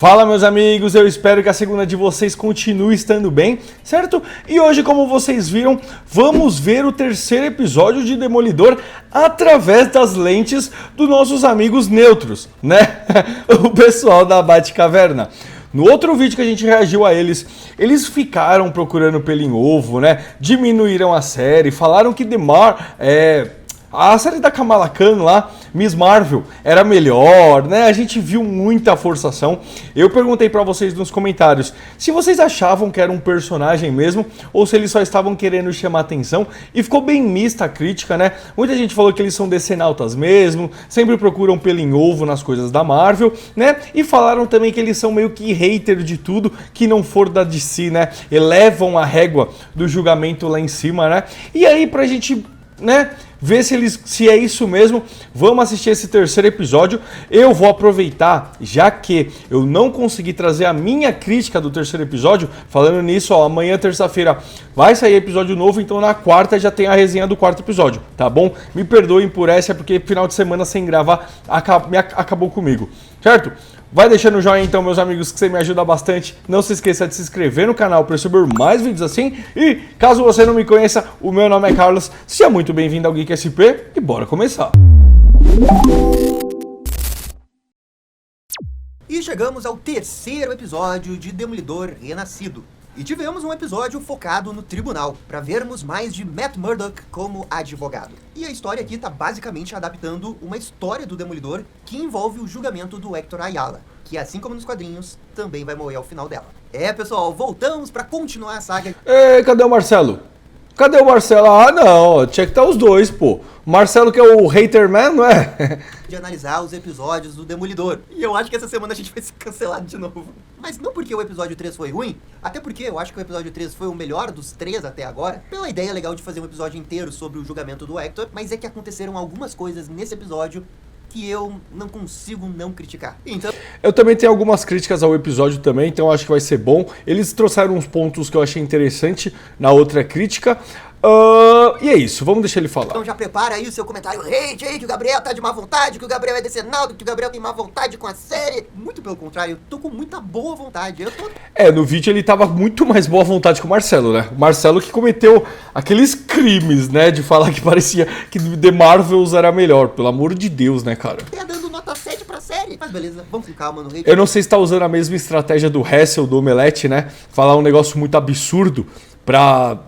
Fala meus amigos, eu espero que a segunda de vocês continue estando bem, certo? E hoje, como vocês viram, vamos ver o terceiro episódio de Demolidor através das lentes dos nossos amigos neutros, né? O pessoal da Batcaverna. No outro vídeo que a gente reagiu a eles ficaram procurando pelo em ovo, né? Diminuíram a série, falaram que a série da Kamala Khan lá, Miss Marvel, era melhor, né? A gente viu muita forçação. Eu perguntei pra vocês nos comentários se vocês achavam que era um personagem mesmo ou se eles só estavam querendo chamar atenção. E ficou bem mista a crítica, né? Muita gente falou que eles são decenautas mesmo, sempre procuram pelo em ovo nas coisas da Marvel, né? E falaram também que eles são meio que hater de tudo que não for da DC, né? Elevam a régua do julgamento lá em cima, né? E aí pra gente, né, ver se é isso mesmo, vamos assistir esse terceiro episódio. Eu vou aproveitar, já que eu não consegui trazer a minha crítica do terceiro episódio. Falando nisso, ó, amanhã, terça-feira, vai sair episódio novo, então na quarta já tem a resenha do quarto episódio, tá bom? Me perdoem por essa, porque final de semana sem gravar acabou comigo, certo? Vai deixando o joinha então, meus amigos, que você me ajuda bastante. Não se esqueça de se inscrever no canal para receber mais vídeos assim. E, caso você não me conheça, o meu nome é Carlos. Seja muito bem-vindo ao Geek SP e bora começar. E chegamos ao terceiro episódio de Demolidor Renascido. E tivemos um episódio focado no tribunal, para vermos mais de Matt Murdock como advogado. E a história aqui tá basicamente adaptando uma história do Demolidor que envolve o julgamento do Hector Ayala, que assim como nos quadrinhos, também vai morrer ao final dela. Pessoal, voltamos para continuar a saga. Cadê o Marcelo? Cadê o Marcelo? Ah, não, tinha que estar os dois, pô. O Marcelo que é o hater man, não é? De analisar os episódios do Demolidor. E eu acho que essa semana a gente vai ser cancelado de novo. Mas não porque o episódio 3 foi ruim, até porque eu acho que o episódio 3 foi o melhor dos 3 até agora, pela ideia legal de fazer um episódio inteiro sobre o julgamento do Hector, mas é que aconteceram algumas coisas nesse episódio que eu não consigo não criticar. Então, eu também tenho algumas críticas ao episódio também, então acho que vai ser bom. Eles trouxeram uns pontos que eu achei interessante na outra crítica. E é isso, vamos deixar ele falar. Então já prepara aí o seu comentário hate aí, que o Gabriel tá de má vontade, que o Gabriel é decenaldo, que o Gabriel tem má vontade com a série. Muito pelo contrário, eu tô com muita boa vontade. No vídeo ele tava muito mais boa vontade que o Marcelo, né? O Marcelo que cometeu aqueles crimes, né? De falar que parecia que The Marvels era melhor. Pelo amor de Deus, né, cara? Tá dando nota 7 pra série. Mas beleza, vamos com calma no hate. Eu não sei se tá usando a mesma estratégia do Hessel, do Omelete, né? Falar um negócio muito absurdo pra...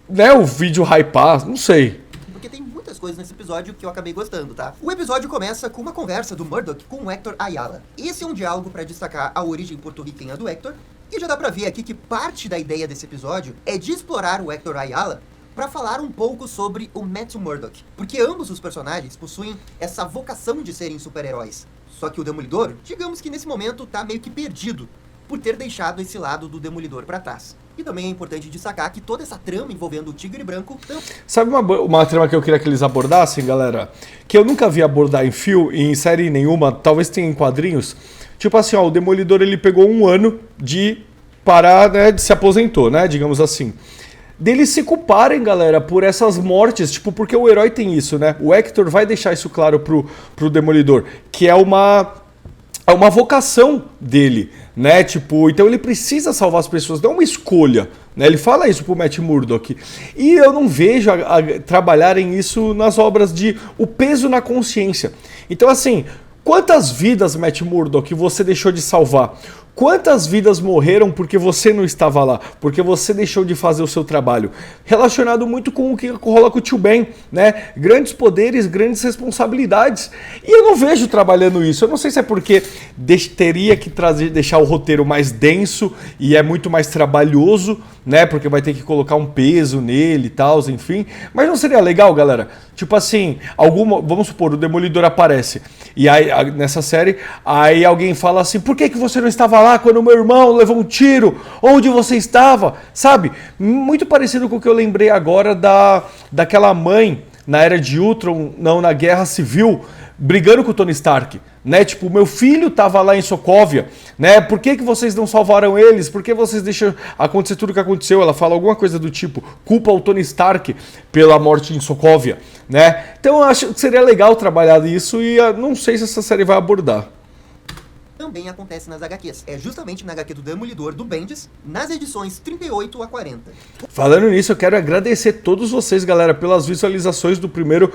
né, o vídeo hypar, não sei. Porque tem muitas coisas nesse episódio que eu acabei gostando, tá? O episódio começa com uma conversa do Murdock com o Hector Ayala. Esse é um diálogo pra destacar a origem porto-riquenha do Hector, e já dá pra ver aqui que parte da ideia desse episódio é de explorar o Hector Ayala pra falar um pouco sobre o Matt Murdock. Porque ambos os personagens possuem essa vocação de serem super-heróis. Só que o Demolidor, digamos que nesse momento tá meio que perdido, por ter deixado esse lado do Demolidor pra trás. E também é importante destacar que toda essa trama envolvendo o Tigre Branco... Sabe uma trama que eu queria que eles abordassem, galera? Que eu nunca vi abordar em série nenhuma, talvez tenha em quadrinhos. Tipo assim, ó, o Demolidor ele pegou um ano de parar, né, de se aposentou, né, digamos assim. Deles se culparem, galera, por essas mortes, tipo, porque o herói tem isso, né? O Hector vai deixar isso claro pro Demolidor, que é uma vocação dele, né? Tipo, então ele precisa salvar as pessoas, não é uma escolha, né? Ele fala isso pro Matt Murdock. E eu não vejo trabalharem isso nas obras de o peso na consciência. Então, assim, quantas vidas, Matt Murdock, você deixou de salvar? Quantas vidas morreram porque você não estava lá? Porque você deixou de fazer o seu trabalho? Relacionado muito com o que rola com o Tio Ben, né? Grandes poderes, grandes responsabilidades. E eu não vejo trabalhando isso. Eu não sei se é porque teria que deixar o roteiro mais denso e é muito mais trabalhoso, né? Porque vai ter que colocar um peso nele e tal, enfim. Mas não seria legal, galera? Tipo assim, vamos supor, o Demolidor aparece. E aí, nessa série, aí alguém fala assim, por que você não estava lá quando o meu irmão levou um tiro? Onde você estava? Sabe? Muito parecido com o que eu lembrei agora daquela mãe na Era de Ultron, não, na Guerra Civil, brigando com o Tony Stark, né? Tipo, meu filho tava lá em Sokovia, né? Por que vocês não salvaram eles? Por que vocês deixam acontecer tudo o que aconteceu? Ela fala alguma coisa do tipo, culpa o Tony Stark pela morte em Sokovia, né? Então eu acho que seria legal trabalhar isso e não sei se essa série vai abordar. também acontece nas HQs. É justamente na HQ do Demolidor do Bendis, nas edições 38 a 40. Falando nisso, eu quero agradecer todos vocês, galera, pelas visualizações do primeiro,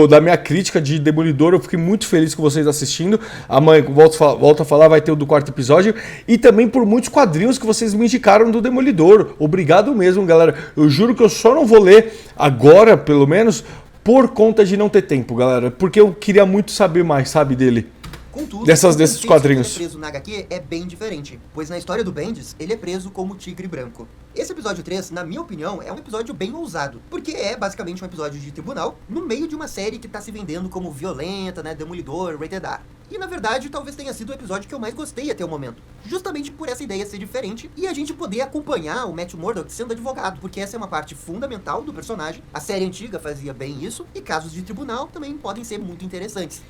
da minha crítica de Demolidor. Eu fiquei muito feliz com vocês assistindo. Amanhã, volto a falar, vai ter o do quarto episódio. E também por muitos quadrinhos que vocês me indicaram do Demolidor. Obrigado mesmo, galera. Eu juro que eu só não vou ler agora, pelo menos, por conta de não ter tempo, galera. Porque eu queria muito saber mais, sabe, dele. Contudo, desses quadrinhos. O preso na HQ é bem diferente, pois na história do Bendis, ele é preso como Tigre Branco. Esse episódio 3, na minha opinião, é um episódio bem ousado, porque é basicamente um episódio de tribunal no meio de uma série que tá se vendendo como violenta, né, Demolidor, Rated R. E na verdade, talvez tenha sido o episódio que eu mais gostei até o momento, justamente por essa ideia ser diferente e a gente poder acompanhar o Matt Murdock sendo advogado, porque essa é uma parte fundamental do personagem. A série antiga fazia bem isso, e casos de tribunal também podem ser muito interessantes.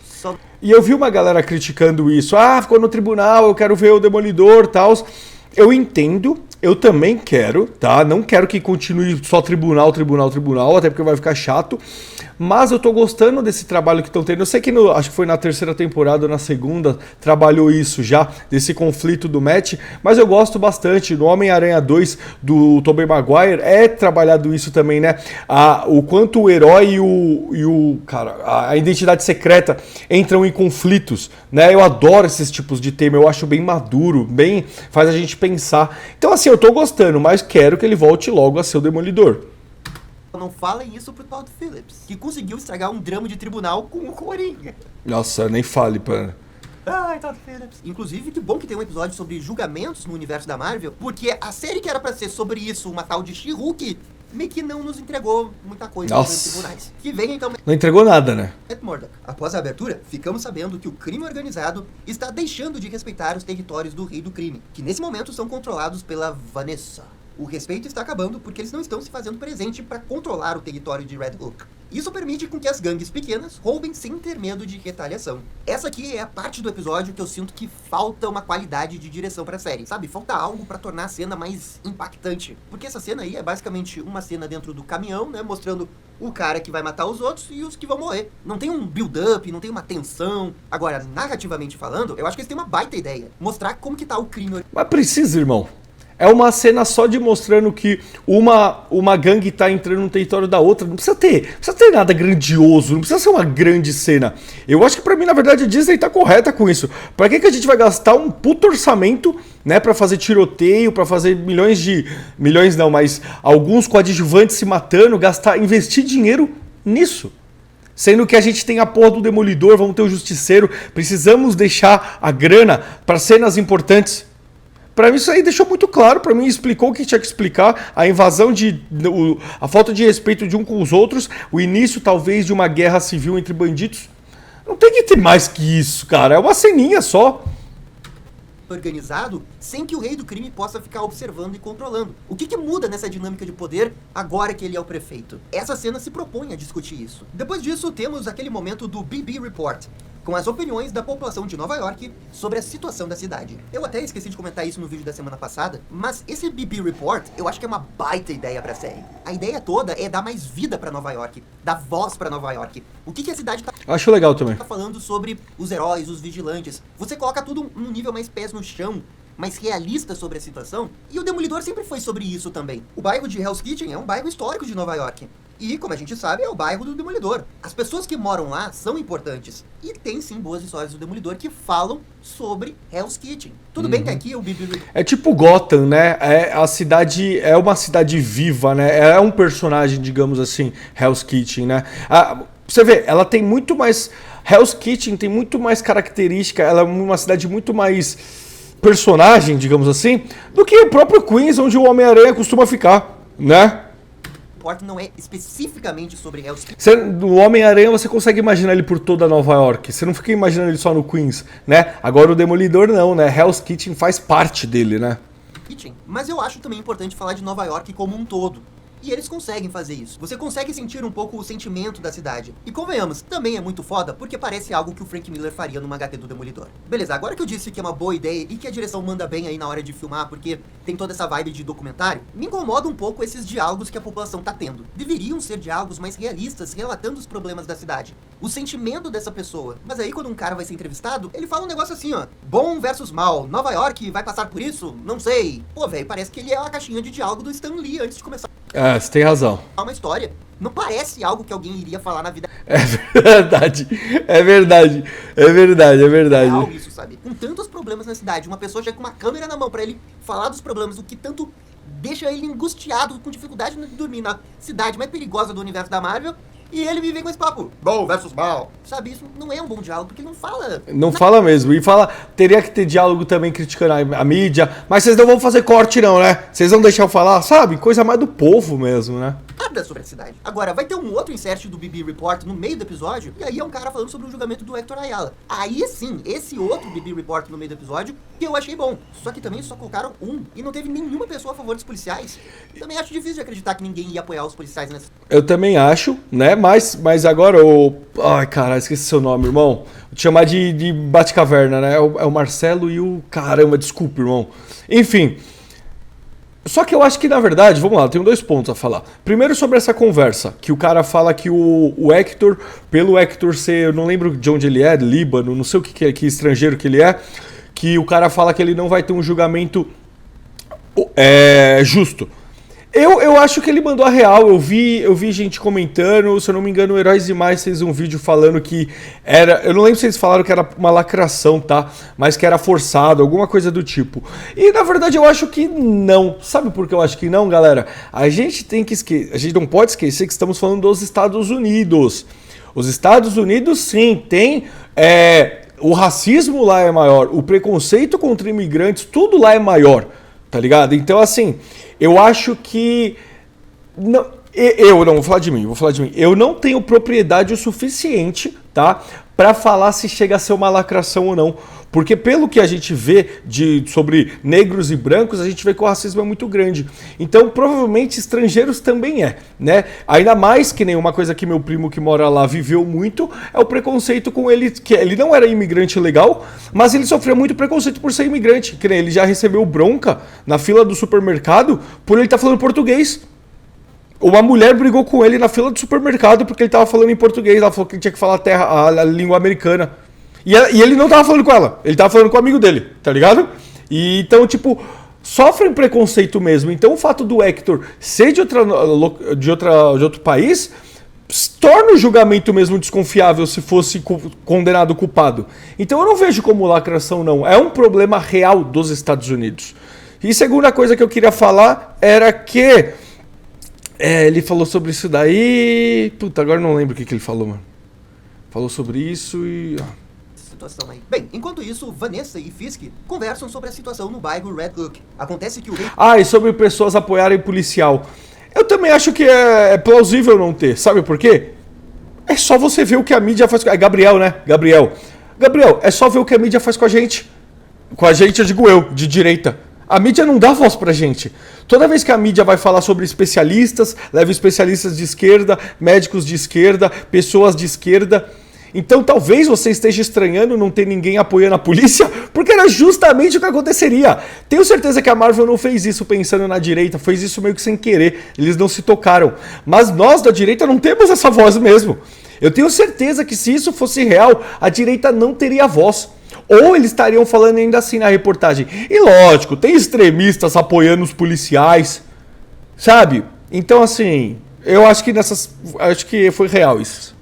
E eu vi uma galera criticando isso. Ah, ficou no tribunal, eu quero ver o Demolidor, tal. Eu entendo, eu também quero, tá? Não quero que continue só tribunal, até porque vai ficar chato. Mas eu tô gostando desse trabalho que estão tendo. Eu sei que acho que foi na terceira temporada ou na segunda, trabalhou isso já, desse conflito do Matt. Mas eu gosto bastante. No Homem-Aranha 2, do Tobey Maguire, é trabalhado isso também, né? O quanto o herói a identidade secreta entram em conflitos, né? Eu adoro esses tipos de tema, eu acho bem maduro, bem faz a gente pensar. Então assim, eu tô gostando, mas quero que ele volte logo a ser o Demolidor. Não falem isso pro Todd Phillips, que conseguiu estragar um drama de tribunal com o Coringa. Nossa, nem fale, pana. Ai, Todd Phillips. Inclusive, que bom que tem um episódio sobre julgamentos no universo da Marvel, porque a série que era pra ser sobre isso, uma tal de She-Hulk, meio que não nos entregou muita coisa nos tribunais. Que vem então... Não entregou nada, né? Matt Murdock. Após a abertura, ficamos sabendo que o crime organizado está deixando de respeitar os territórios do Rei do Crime, que nesse momento são controlados pela Vanessa. O respeito está acabando porque eles não estão se fazendo presente para controlar o território de Red Hook. Isso permite com que as gangues pequenas roubem sem ter medo de retaliação. Essa aqui é a parte do episódio que eu sinto que falta uma qualidade de direção pra série, sabe? Falta algo pra tornar a cena mais impactante. Porque essa cena aí é basicamente uma cena dentro do caminhão, né? Mostrando o cara que vai matar os outros e os que vão morrer. Não tem um build-up, não tem uma tensão. Agora, narrativamente falando, eu acho que eles têm uma baita ideia. Mostrar como que tá o crime. Mas precisa, irmão. É uma cena só de mostrando que uma gangue tá entrando no território da outra. Não precisa ter nada grandioso, não precisa ser uma grande cena. Eu acho que pra mim, na verdade, a Disney tá correta com isso. Pra que a gente vai gastar um puto orçamento, né, pra fazer tiroteio, pra fazer milhões não, mas alguns coadjuvantes se matando, investir dinheiro nisso? Sendo que a gente tem a porra do Demolidor, vamos ter o Justiceiro, precisamos deixar a grana pra cenas importantes. Pra mim isso aí deixou muito claro, pra mim explicou o que tinha que explicar, a invasão a falta de respeito de um com os outros, o início talvez de uma guerra civil entre bandidos. Não tem que ter mais que isso, cara, é uma ceninha só. Organizado sem que o Rei do Crime possa ficar observando e controlando. O que muda nessa dinâmica de poder agora que ele é o prefeito? Essa cena se propõe a discutir isso. Depois disso, temos aquele momento do BB Report, com as opiniões da população de Nova York sobre a situação da cidade. Eu até esqueci de comentar isso no vídeo da semana passada, mas esse BB Report eu acho que é uma baita ideia pra série. A ideia toda é dar mais vida pra Nova York, dar voz pra Nova York. O que a cidade tá... Acho legal também. Tá falando sobre os heróis, os vigilantes. Você coloca tudo num nível mais pés no chão, mais realista sobre a situação, e o Demolidor sempre foi sobre isso também. O bairro de Hell's Kitchen é um bairro histórico de Nova York. E, como a gente sabe, é o bairro do Demolidor. As pessoas que moram lá são importantes. E tem sim boas histórias do Demolidor que falam sobre Hell's Kitchen. Tudo bem que aqui o Bibi... É tipo Gotham, né? A cidade é uma cidade viva, né? É um personagem, digamos assim, Hell's Kitchen, né? Você vê, ela tem muito mais... Hell's Kitchen tem muito mais característica, ela é uma cidade muito mais personagem, digamos assim, do que o próprio Queens, onde o Homem-Aranha costuma ficar, né? Não é especificamente sobre Hell's Kitchen. O Homem-Aranha você consegue imaginar ele por toda Nova York. Você não fica imaginando ele só no Queens, né? Agora o Demolidor não, né? Hell's Kitchen faz parte dele, né? Mas eu acho também importante falar de Nova York como um todo. E eles conseguem fazer isso. Você consegue sentir um pouco o sentimento da cidade. E convenhamos, também é muito foda porque parece algo que o Frank Miller faria numa HQ do Demolidor. Beleza, agora que eu disse que é uma boa ideia e que a direção manda bem aí na hora de filmar porque tem toda essa vibe de documentário, me incomoda um pouco esses diálogos que a população tá tendo. Deveriam ser diálogos mais realistas, relatando os problemas da cidade. O sentimento dessa pessoa. Mas aí quando um cara vai ser entrevistado, ele fala um negócio assim, ó. Bom versus mal. Nova York vai passar por isso? Não sei. Pô, velho, parece que ele é uma caixinha de diálogo do Stan Lee antes de começar Você tem razão. uma história. Não parece algo que alguém iria falar na vida É verdade. É verdade. É verdade, é verdade. real isso, sabe? Com tantos problemas na cidade, uma pessoa já com uma câmera na mão pra ele falar dos problemas, o que tanto deixa ele angustiado, com dificuldade de dormir na cidade mais perigosa do universo da Marvel, e ele me vem com esse papo, bom versus mal. Sabe, isso não é um bom diálogo, porque não fala. Não fala mesmo. E fala, teria que ter diálogo também criticando a mídia, mas vocês não vão fazer corte não, né? Vocês vão deixar eu falar, sabe? Coisa mais do povo mesmo, né? Nada sobre a cidade. Agora, vai ter um outro insert do BB Report no meio do episódio, e aí é um cara falando sobre o julgamento do Hector Ayala. Aí sim, esse outro BB Report no meio do episódio, que eu achei bom. Só que também só colocaram um, e não teve nenhuma pessoa a favor dos policiais. Também acho difícil de acreditar que ninguém ia apoiar os policiais nessa... Eu também acho, né? Mas agora o... Ai, cara, esqueci seu nome, irmão. Vou te chamar de Bate-Caverna, né? É o Marcelo e o... Caramba, desculpa, irmão. Enfim... Só que eu acho que, na verdade, vamos lá, eu tenho 2 pontos a falar. Primeiro sobre essa conversa, que o cara fala que o Hector, pelo Hector ser, eu não lembro de onde ele é, Líbano, não sei o que estrangeiro que ele é, que o cara fala que ele não vai ter um julgamento justo. Eu acho que ele mandou a real, eu vi gente comentando, se eu não me engano, o Heróis Demais fez um vídeo falando que era, eu não lembro se eles falaram que era uma lacração, tá? Mas que era forçado, alguma coisa do tipo. E na verdade eu acho que não. Sabe por que eu acho que não, galera? A gente não pode esquecer que estamos falando dos Estados Unidos. Os Estados Unidos, sim, tem... o racismo lá é maior, o preconceito contra imigrantes, tudo lá é maior, tá ligado? Então, assim... Eu acho que... Eu não, vou falar de mim. Eu não tenho propriedade o suficiente, tá? Pra falar se chega a ser uma lacração ou não. Porque pelo que a gente vê sobre negros e brancos, a gente vê que o racismo é muito grande. Então, provavelmente, estrangeiros também né? Ainda mais que nenhuma coisa que meu primo que mora lá viveu muito, é o preconceito com ele, que ele não era imigrante legal, mas ele sofreu muito preconceito por ser imigrante. Que nem ele já recebeu bronca na fila do supermercado por ele estar falando português. Uma mulher brigou com ele na fila do supermercado porque ele estava falando em português. Ela falou que ele tinha que falar a língua americana. E ele não tava falando com ela, ele tava falando com o amigo dele, tá ligado? E então, tipo, sofrem preconceito mesmo. Então o fato do Hector ser de outro país torna o julgamento mesmo desconfiável se fosse condenado culpado. Então eu não vejo como lacração, não. É um problema real dos Estados Unidos. E segunda coisa que eu queria falar era que... ele falou sobre isso daí... Puta, agora eu não lembro o que ele falou, mano. Falou sobre isso e... situação aí. Bem, enquanto isso, Vanessa e Fisk conversam sobre a situação no bairro Red Hook. Acontece que o rei... e sobre pessoas apoiarem policial. Eu também acho que é plausível não ter. Sabe por quê? É só você ver o que a mídia faz com... É Gabriel, né? Gabriel, é só ver o que a mídia faz com a gente. Com a gente, eu digo eu, de direita. A mídia não dá voz pra gente. Toda vez que a mídia vai falar sobre especialistas, leva especialistas de esquerda, médicos de esquerda, pessoas de esquerda... Então talvez você esteja estranhando não ter ninguém apoiando a polícia, porque era justamente o que aconteceria. Tenho certeza que a Marvel não fez isso pensando na direita, fez isso meio que sem querer, eles não se tocaram. Mas nós da direita não temos essa voz mesmo. Eu tenho certeza que se isso fosse real, a direita não teria voz. Ou eles estariam falando ainda assim na reportagem. E lógico, tem extremistas apoiando os policiais, sabe? Então assim, eu acho que acho que foi real isso.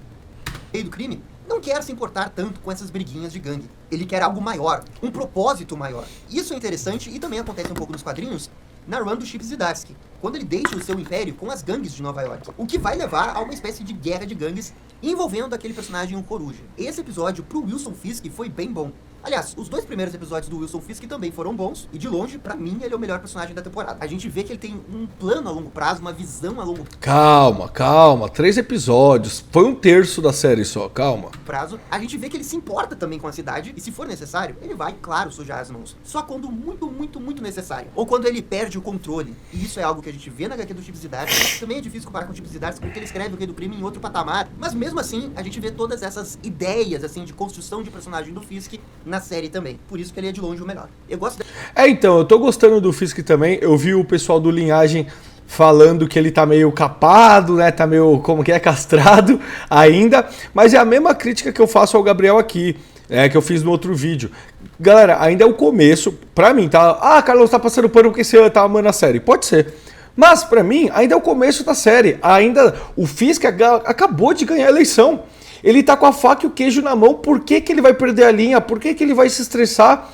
Rei do crime não quer se importar tanto com essas briguinhas de gangue. Ele quer algo maior, um propósito maior. Isso é interessante e também acontece um pouco nos quadrinhos na run do Chip Zdarsky, quando ele deixa o seu império com as gangues de Nova York, o que vai levar a uma espécie de guerra de gangues envolvendo aquele personagem, o Coruja. Esse episódio pro Wilson Fisk foi bem bom. Aliás, os 2 primeiros episódios do Wilson Fisk também foram bons, e de longe, pra mim, ele é o melhor personagem da temporada. A gente vê que ele tem um plano a longo prazo, uma visão a longo Calma, 3 episódios, foi 1/3 da série só, calma. prazo. A gente vê que ele se importa também com a cidade, e se for necessário, ele vai, claro, sujar as mãos. Só quando muito necessário. Ou quando ele perde o controle. E isso é algo que a gente vê na HQ do Chips e Darcy. Também é difícil comparar com o Chips e Darcy, porque ele escreve o Rei do Crime em outro patamar. Mas mesmo assim, a gente vê todas essas ideias, assim, de construção de personagem do Fisk na série também. Por isso que ele é de longe o melhor. Eu gosto Então, eu tô gostando do Fisk também. Eu vi o pessoal do Linhagem falando que ele tá meio capado, né? Tá meio, como que é, castrado ainda. Mas é a mesma crítica que eu faço ao Gabriel aqui, que eu fiz no outro vídeo. Galera, ainda é o começo. Pra mim, tá... Ah, Carlos, tá passando pano porque você tá amando a série. Pode ser. Mas, pra mim, ainda é o começo da série. Ainda o Fisk acabou de ganhar a eleição. Ele tá com a faca e o queijo na mão. Por que que ele vai perder a linha? Por que que ele vai se estressar?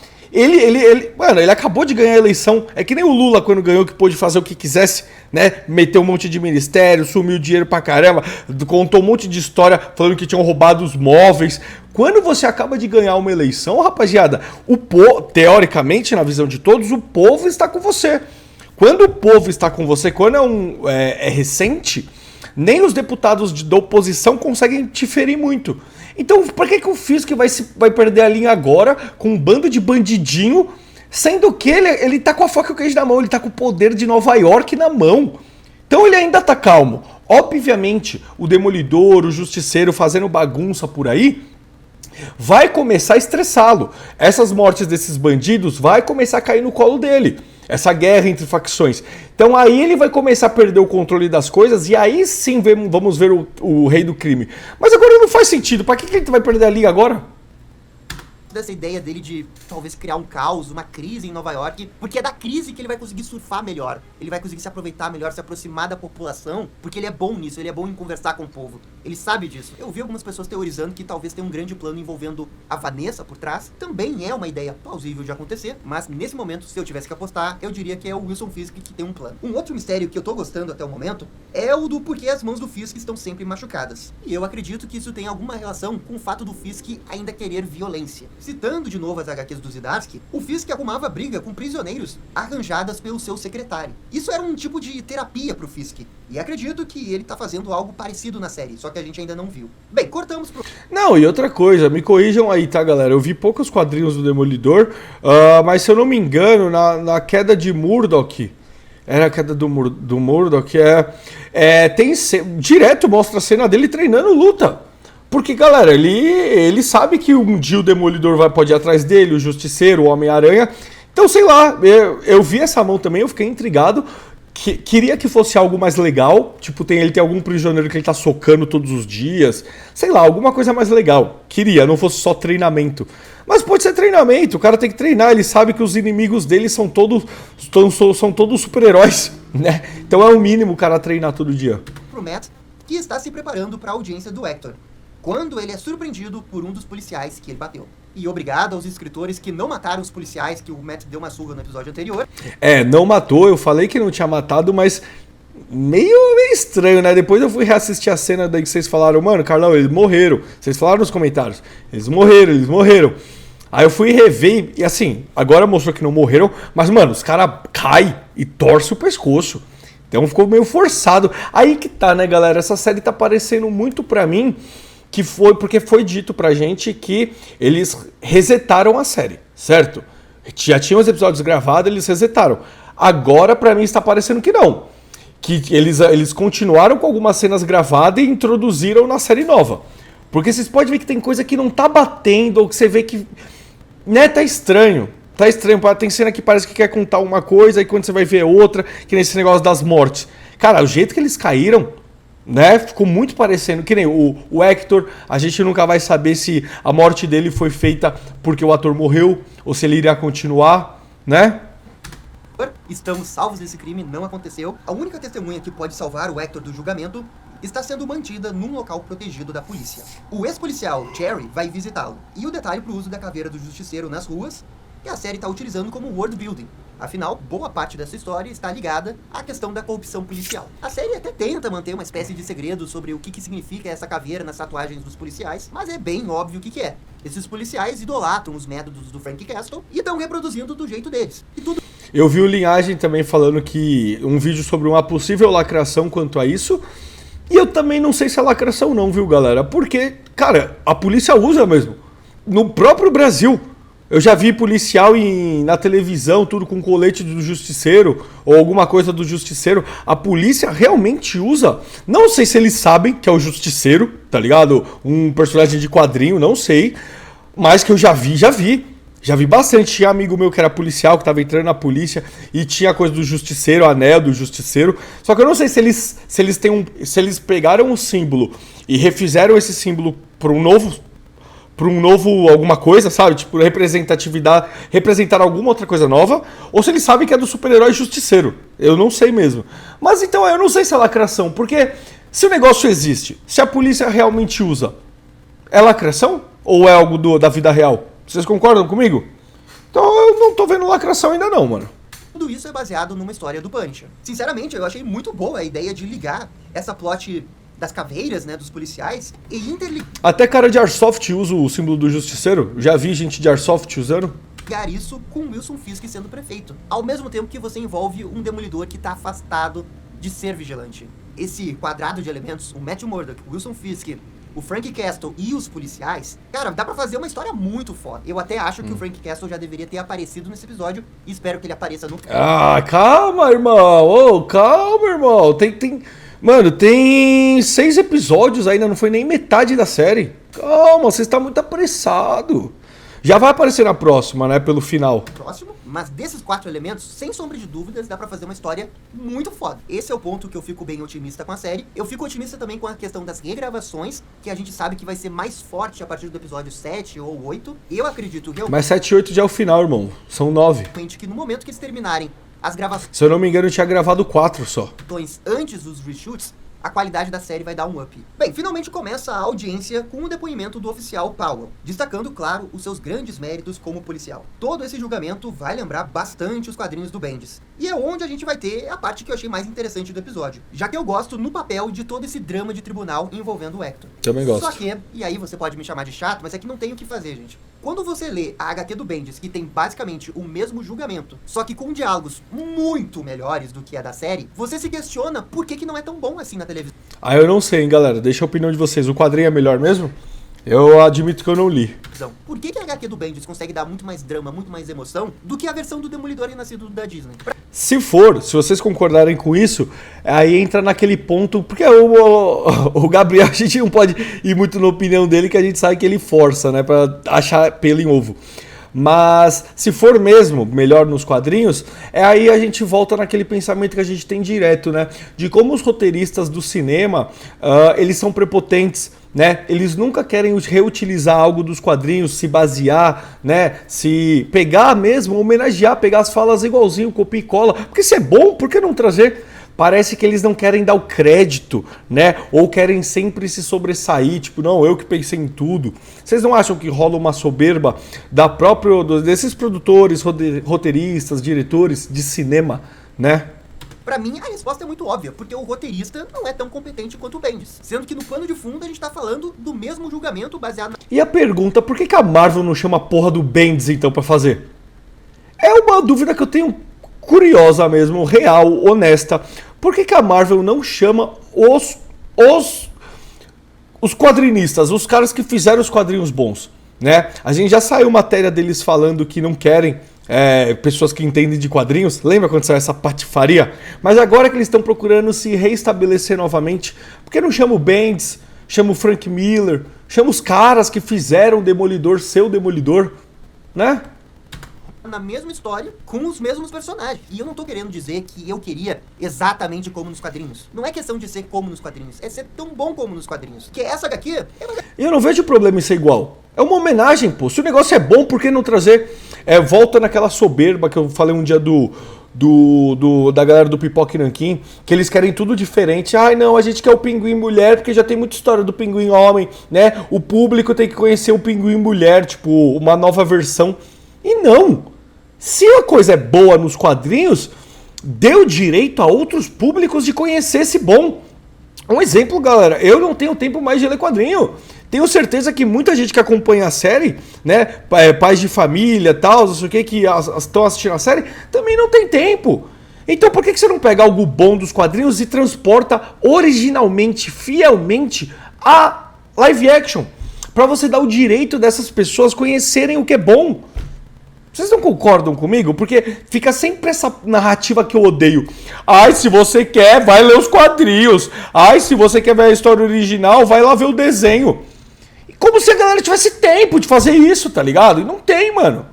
Mano, ele acabou de ganhar a eleição. É que nem o Lula quando ganhou, que pôde fazer o que quisesse, né? Meteu um monte de ministério, sumiu dinheiro pra caramba, contou um monte de história falando que tinham roubado os móveis. Quando você acaba de ganhar uma eleição, rapaziada, teoricamente, na visão de todos, o povo está com você. Quando o povo está com você, quando é recente, nem os deputados da oposição conseguem te ferir muito. Então, por que o Fisk vai perder a linha agora com um bando de bandidinho, sendo que ele tá com a faca e o queijo na mão, ele tá com o poder de Nova York na mão. Então ele ainda tá calmo. Obviamente, o Demolidor, o Justiceiro fazendo bagunça por aí, vai começar a estressá-lo. Essas mortes desses bandidos vai começar a cair no colo dele. Essa guerra entre facções. Então aí ele vai começar a perder o controle das coisas e aí sim vamos ver o rei do crime. Mas agora não faz sentido. Pra que ele vai perder a liga agora? dessa ideia dele de talvez criar um caos, uma crise em Nova York, porque é da crise que ele vai conseguir surfar melhor. Ele vai conseguir se aproveitar melhor, se aproximar da população, porque ele é bom nisso, ele é bom em conversar com o povo. Ele sabe disso. Eu vi algumas pessoas teorizando que talvez tenha um grande plano envolvendo a Vanessa por trás. Também é uma ideia plausível de acontecer, mas nesse momento, se eu tivesse que apostar, eu diria que é o Wilson Fisk que tem um plano. Um outro mistério que eu tô gostando até o momento é o do porquê as mãos do Fisk estão sempre machucadas. E eu acredito que isso tem alguma relação com o fato do Fisk ainda querer violência. Citando de novo as HQs do Zdarsky, o Fisk arrumava briga com prisioneiros arranjadas pelo seu secretário. Isso era um tipo de terapia pro Fisk. E acredito que ele tá fazendo algo parecido na série, só que a gente ainda não viu. Bem, cortamos pro... Não, e outra coisa, me corrijam aí, tá, galera? Eu vi poucos quadrinhos do Demolidor, mas se eu não me engano, na queda de Murdoch... Era a queda do Murdoch, direto mostra a cena dele treinando luta. Porque, galera, ele sabe que um dia o Demolidor pode ir atrás dele, o Justiceiro, o Homem-Aranha. Então, sei lá, eu vi essa mão também, eu fiquei intrigado. Queria que fosse algo mais legal, tipo, ele tem algum prisioneiro que ele tá socando todos os dios, sei lá, alguma coisa mais legal. Queria, não fosse só treinamento. Mas pode ser treinamento, o cara tem que treinar, ele sabe que os inimigos dele são todos super-heróis, né? Então é o mínimo o cara treinar todo dia. Pro Matt, que está se preparando para a audiência do Hector, quando ele é surpreendido por um dos policiais que ele bateu. E obrigado aos escritores que não mataram os policiais que o Matt deu uma surra no episódio anterior. Não matou, eu falei que não tinha matado, mas meio estranho, né? Depois eu fui reassistir a cena daí que vocês falaram, mano, Carlão, eles morreram. Vocês falaram nos comentários, eles morreram. Aí eu fui rever e assim, agora mostrou que não morreram, mas, mano, os caras caem e torcem o pescoço. Então ficou meio forçado. Aí que tá, né, galera? Essa série tá parecendo muito pra mim que foi porque foi dito pra gente que eles resetaram a série, certo? Já tinham os episódios gravados, eles resetaram. Agora, pra mim, está parecendo que não. Que eles continuaram com algumas cenas gravadas e introduziram na série nova. Porque vocês podem ver que tem coisa que não tá batendo, ou que você vê que... né, tá estranho. Tá estranho. Tem cena que parece que quer contar uma coisa, e quando você vai ver outra, que nesse negócio das mortes. Cara, o jeito que eles caíram... né? Ficou muito parecendo, que nem o Hector, a gente nunca vai saber se a morte dele foi feita porque o ator morreu ou se ele iria continuar, né? Estamos salvos desse crime, não aconteceu. A única testemunha que pode salvar o Hector do julgamento está sendo mantida num local protegido da polícia. O ex-policial Jerry vai visitá-lo. E o detalhe pro uso da caveira do Justiceiro nas ruas, que a série está utilizando como world building. Afinal, boa parte dessa história está ligada à questão da corrupção policial. A série até tenta manter uma espécie de segredo sobre o que significa essa caveira nas tatuagens dos policiais, mas é bem óbvio o que é. Esses policiais idolatram os métodos do Frank Castle e estão reproduzindo do jeito deles. E tudo Eu vi o Linhagem também falando que um vídeo sobre uma possível lacração quanto a isso. E eu também não sei se é lacração não, viu, galera? Porque, cara, a polícia usa mesmo. No próprio Brasil. Eu já vi policial na televisão, tudo com colete do justiceiro, ou alguma coisa do justiceiro. A polícia realmente usa. Não sei se eles sabem que é o justiceiro, tá ligado? Um personagem de quadrinho, não sei. Mas que eu já vi, já vi. Já vi bastante. Tinha amigo meu que era policial, que tava entrando na polícia e tinha coisa do justiceiro, anel do justiceiro. Só que eu não sei se eles pegaram o símbolo e refizeram esse símbolo para um novo alguma coisa, sabe? Tipo, representatividade, representar alguma outra coisa nova, ou se eles sabem que é do super-herói justiceiro. Eu não sei mesmo. Mas então eu não sei se é lacração, porque se o negócio existe, se a polícia realmente usa, é lacração ou é algo da vida real? Vocês concordam comigo? Então eu não tô vendo lacração ainda não, mano. Tudo isso é baseado numa história do Punisher. Sinceramente, eu achei muito boa a ideia de ligar essa plot das caveiras, né, dos policiais, e interligar Até cara de Airsoft usa o símbolo do justiceiro. Já vi gente de Airsoft usando. isso com Wilson Fisk sendo prefeito. Ao mesmo tempo que você envolve um demolidor que tá afastado de ser vigilante. Esse quadrado de elementos, o Matthew Murdock, o Wilson Fisk, o Frank Castle e os policiais, cara, dá pra fazer uma história muito foda. Eu até acho que o Frank Castle já deveria ter aparecido nesse episódio e espero que ele apareça no... Ah, calma, irmão. Ô, calma, irmão. Mano, tem 6 episódios ainda, não foi nem metade da série. Calma, você está muito apressado. Já vai aparecer na próxima, né, pelo final. Próximo, mas desses 4 elementos, sem sombra de dúvidas, dá pra fazer uma história muito foda. Esse é o ponto que eu fico bem otimista com a série. Eu fico otimista também com a questão das regravações, que a gente sabe que vai ser mais forte a partir do episódio 7 ou 8. Eu acredito realmente Mas 7 e 8 já é o final, irmão. São 9. que no momento que eles terminarem as gravações Se eu não me engano, eu tinha gravado 4 só. antes dos reshoots, a qualidade da série vai dar um up. Bem, finalmente começa a audiência com o depoimento do oficial Powell, destacando, claro, os seus grandes méritos como policial. Todo esse julgamento vai lembrar bastante os quadrinhos do Bendis. E é onde a gente vai ter a parte que eu achei mais interessante do episódio, já que eu gosto no papel de todo esse drama de tribunal envolvendo o Hector. Também gosto. Só que, e aí você pode me chamar de chato, mas é que não tem o que fazer, gente. Quando você lê a HQ do Bendis, que tem basicamente o mesmo julgamento, só que com diálogos muito melhores do que a da série, você se questiona por que não é tão bom assim na televisão. Ah, eu não sei, hein, galera. Deixa a opinião de vocês. O quadrinho é melhor mesmo? Eu admito que eu não li. Por que a HQ do Bendis consegue dar muito mais drama, muito mais emoção do que a versão do Demolidor Renascido da Disney? Se vocês concordarem com isso, aí entra naquele ponto, porque o Gabriel, a gente não pode ir muito na opinião dele, que a gente sabe que ele força, né, pra achar pelo em ovo. Mas se for mesmo melhor nos quadrinhos, aí a gente volta naquele pensamento que a gente tem direto, né? De como os roteiristas do cinema, eles são prepotentes, né? Eles nunca querem reutilizar algo dos quadrinhos, se basear, né? Se pegar mesmo, homenagear, pegar as falas igualzinho, copia e cola. Porque se é bom, por que não trazer? Parece que eles não querem dar o crédito, né? Ou querem sempre se sobressair, tipo, não, eu que pensei em tudo. Vocês não acham que rola uma soberba desses produtores, roteiristas, diretores de cinema, né? Pra mim, a resposta é muito óbvia, porque o roteirista não é tão competente quanto o Bendis. Sendo que no pano de fundo a gente tá falando do mesmo julgamento baseado na... E a pergunta, por que a Marvel não chama a porra do Bendis, então, pra fazer? É uma dúvida que eu tenho curiosa mesmo, real, honesta. Por que a Marvel não chama os quadrinistas, os caras que fizeram os quadrinhos bons, né? A gente já saiu matéria deles falando que não querem pessoas que entendem de quadrinhos. Lembra quando saiu essa patifaria? Mas agora que eles estão procurando se reestabelecer novamente, por que não chama o Bendis, chama o Frank Miller, chama os caras que fizeram o Demolidor ser o Demolidor, né? Na mesma história, com os mesmos personagens. E eu não tô querendo dizer que eu queria exatamente como nos quadrinhos. Não é questão de ser como nos quadrinhos, é ser tão bom como nos quadrinhos. Que essa HQ... Eu não vejo problema em ser igual. É uma homenagem, pô. Se o negócio é bom, por que não trazer... volta naquela soberba que eu falei um dia da galera do Pipoca e Nanquim, que eles querem tudo diferente. Ai, não, a gente quer o Pinguim mulher, porque já tem muita história do Pinguim homem, né? O público tem que conhecer o Pinguim mulher, tipo, uma nova versão. E não! Se a coisa é boa nos quadrinhos, deu direito a outros públicos de conhecer esse bom. Um exemplo, galera, eu não tenho tempo mais de ler quadrinho. Tenho certeza que muita gente que acompanha a série, né, pais de família, tal, não sei o que estão assistindo a série, também não tem tempo. Então por que você não pega algo bom dos quadrinhos e transporta originalmente, fielmente a live action? Pra você dar o direito dessas pessoas conhecerem o que é bom. Vocês não concordam comigo? Porque fica sempre essa narrativa que eu odeio. Ai, se você quer, vai ler os quadrinhos. Ai, se você quer ver a história original, vai lá ver o desenho. Como se a galera tivesse tempo de fazer isso, tá ligado? E não tem, mano.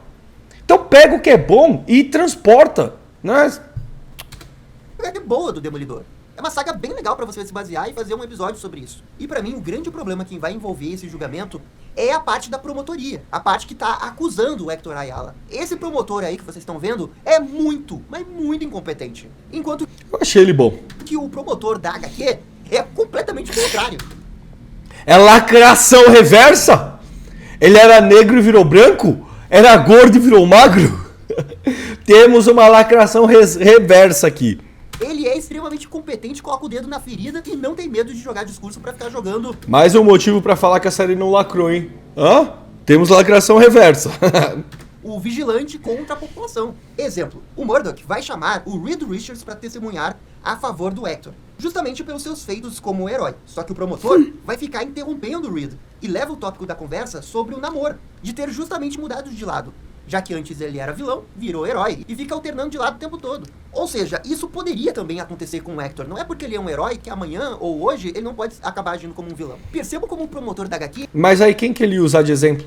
Então pega o que é bom e transporta, né? É boa do Demolidor. É uma saga bem legal pra você se basear e fazer um episódio sobre isso. E pra mim, o grande problema que vai envolver esse julgamento é a parte da promotoria. A parte que tá acusando o Hector Ayala. Esse promotor aí que vocês estão vendo é muito, mas muito incompetente. Enquanto eu achei ele bom. Que o promotor da HQ é completamente o contrário. É lacração reversa? Ele era negro e virou branco? Era gordo e virou magro? Temos uma lacração reversa aqui. Ele é extremamente competente, coloca o dedo na ferida e não tem medo de jogar discurso pra ficar jogando. Mais um motivo pra falar que a série não lacrou, hein? Hã? Temos lacração reversa. O vigilante contra a população. Exemplo, o Murdock vai chamar o Reed Richards pra testemunhar a favor do Hector, justamente pelos seus feitos como herói. Só que o promotor vai ficar interrompendo o Reed e leva o tópico da conversa sobre o namoro, de ter justamente mudado de lado. Já que antes ele era vilão, virou herói e fica alternando de lado o tempo todo. Ou seja, isso poderia também acontecer com o Hector. Não é porque ele é um herói que amanhã ou hoje ele não pode acabar agindo como um vilão. Perceba como um promotor da HQ... Mas aí quem que ele ia usar de exemplo?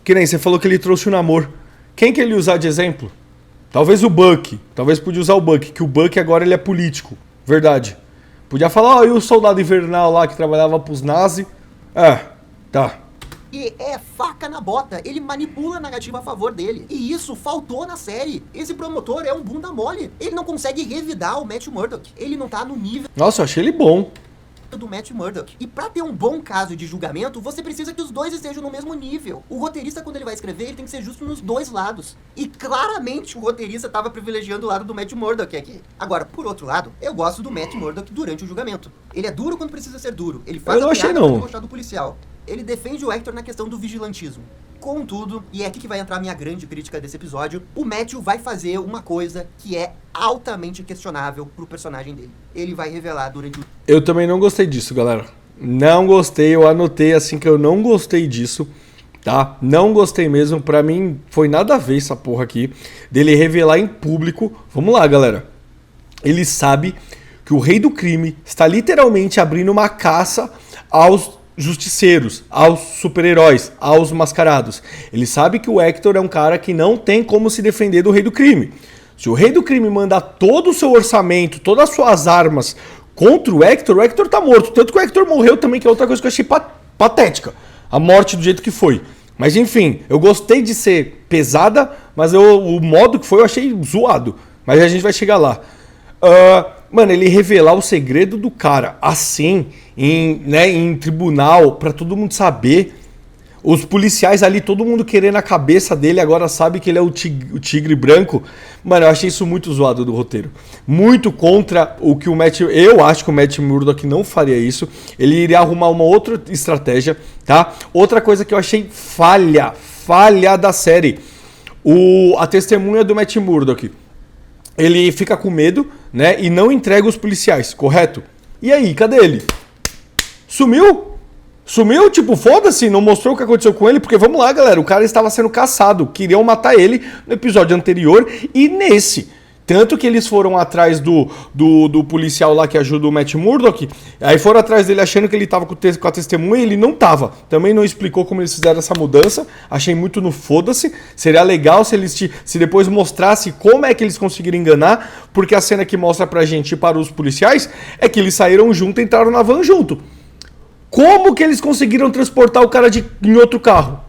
Que nem você falou que ele trouxe o namoro. Quem que ele ia usar de exemplo? Talvez o Buck. Talvez podia usar o Buck, que o Buck agora ele é político. Verdade. Podia falar, ó, e o soldado invernal lá que trabalhava pros nazis? Tá. E é faca na bota, ele manipula a narrativa a favor dele. E isso faltou na série. Esse promotor é um bunda mole. Ele não consegue revidar o Matt Murdock. Ele não tá no nível... Nossa, eu achei ele bom. Do Matt Murdock. E pra ter um bom caso de julgamento, você precisa que os dois estejam no mesmo nível. O roteirista, quando ele vai escrever, ele tem que ser justo nos dois lados. E claramente o roteirista tava privilegiando o lado do Matt Murdock aqui. Agora, por outro lado, eu gosto do Matt Murdock durante o julgamento. Ele é duro quando precisa ser duro. Ele faz a piada pra gostar do policial. Ele defende o Hector na questão do vigilantismo. Contudo, e é aqui que vai entrar a minha grande crítica desse episódio, o Matthew vai fazer uma coisa que é altamente questionável pro personagem dele. Ele vai revelar durante o... Eu também não gostei disso, galera. Não gostei, eu anotei assim que eu não gostei disso, tá? Não gostei mesmo, pra mim foi nada a ver essa porra aqui, dele revelar em público. Vamos lá, galera. Ele sabe que o rei do crime está literalmente abrindo uma caça aos justiceiros, aos super-heróis, aos mascarados. Ele sabe que o Hector é um cara que não tem como se defender do rei do crime. Se o rei do crime mandar todo o seu orçamento, todas as suas armas contra o Hector tá morto. Tanto que o Hector morreu também, que é outra coisa que eu achei patética. A morte do jeito que foi. Mas enfim, eu gostei de ser pesada, mas o modo que foi eu achei zoado. Mas a gente vai chegar lá. Mano, ele revelar o segredo do cara assim, em tribunal, pra todo mundo saber. Os policiais ali, todo mundo querendo a cabeça dele, agora sabe que ele é o tigre branco. Mano, eu achei isso muito zoado do roteiro. Muito contra o que o Matt... Eu acho que o Matt Murdock não faria isso. Ele iria arrumar uma outra estratégia, tá? Outra coisa que eu achei falha da série. A testemunha do Matt Murdock. Ele fica com medo, né? E não entrega os policiais, correto? E aí, cadê ele? Sumiu? Sumiu? Tipo, foda-se, não mostrou o que aconteceu com ele, porque vamos lá, galera, o cara estava sendo caçado, queriam matar ele no episódio anterior e nesse. Tanto que eles foram atrás do policial lá que ajuda o Matt Murdock, aí foram atrás dele achando que ele tava com a testemunha e ele não tava. Também não explicou como eles fizeram essa mudança, achei muito no foda-se. Seria legal se eles se depois mostrasse como é que eles conseguiram enganar, porque a cena que mostra pra gente e para os policiais é que eles saíram junto e entraram na van junto. Como que eles conseguiram transportar o cara em outro carro?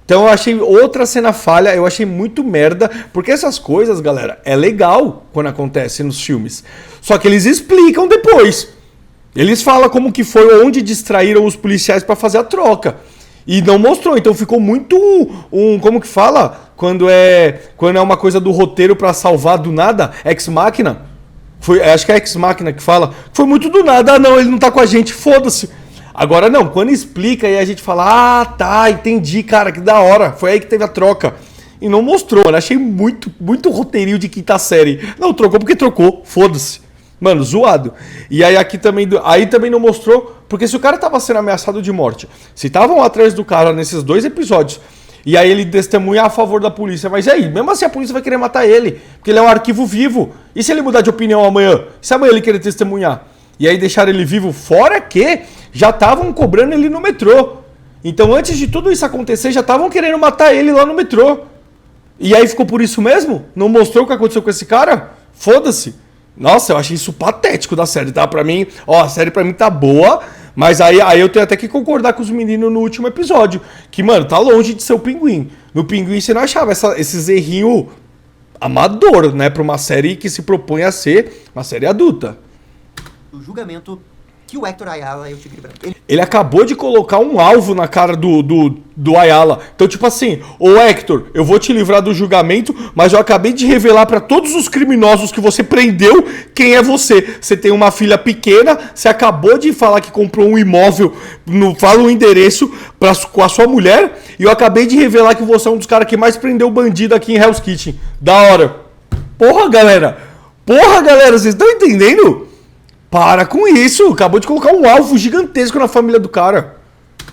Então eu achei outra cena falha, eu achei muito merda, porque essas coisas, galera, é legal quando acontece nos filmes. Só que eles explicam depois. Eles falam como que foi, onde distraíram os policiais pra fazer a troca. E não mostrou, então ficou muito como que fala? Quando é uma coisa do roteiro pra salvar do nada, Ex Machina. Acho que é Ex Machina que fala. Foi muito do nada, não, ele não tá com a gente, foda-se. Agora não, quando explica aí a gente fala, ah, tá, entendi, cara, que da hora. Foi aí que teve a troca. E não mostrou, mano. Achei muito roteirinho de quinta série. Não, trocou porque trocou, foda-se. Mano, zoado. E aí aqui também, aí também não mostrou, porque se o cara tava sendo ameaçado de morte, se estavam atrás do cara nesses 2 episódios, e aí ele testemunha a favor da polícia, mas e aí? Mesmo assim a polícia vai querer matar ele, porque ele é um arquivo vivo. E se ele mudar de opinião amanhã? E se amanhã ele querer testemunhar? E aí deixar ele vivo, fora que já estavam cobrando ele no metrô. Então antes de tudo isso acontecer, já estavam querendo matar ele lá no metrô. E aí ficou por isso mesmo? Não mostrou o que aconteceu com esse cara? Foda-se. Nossa, eu achei isso patético da série, tá? Pra mim, ó, a série pra mim tá boa, mas aí eu tenho até que concordar com os meninos no último episódio. Que, mano, tá longe de ser o Pinguim. No Pinguim você não achava esses errinhos amador, né? Pra uma série que se propõe a ser uma série adulta. O julgamento que o Hector Ayala é o Tigre Branco. Ele acabou de colocar um alvo na cara do Ayala. Então, tipo assim, ô Hector, eu vou te livrar do julgamento, mas eu acabei de revelar pra todos os criminosos que você prendeu quem é você. Você tem uma filha pequena, você acabou de falar que comprou um imóvel, fala o endereço com a sua mulher, e eu acabei de revelar que você é um dos caras que mais prendeu bandido aqui em Hell's Kitchen. Da hora. Porra, galera, vocês estão entendendo? Para com isso! Acabou de colocar um alvo gigantesco na família do cara.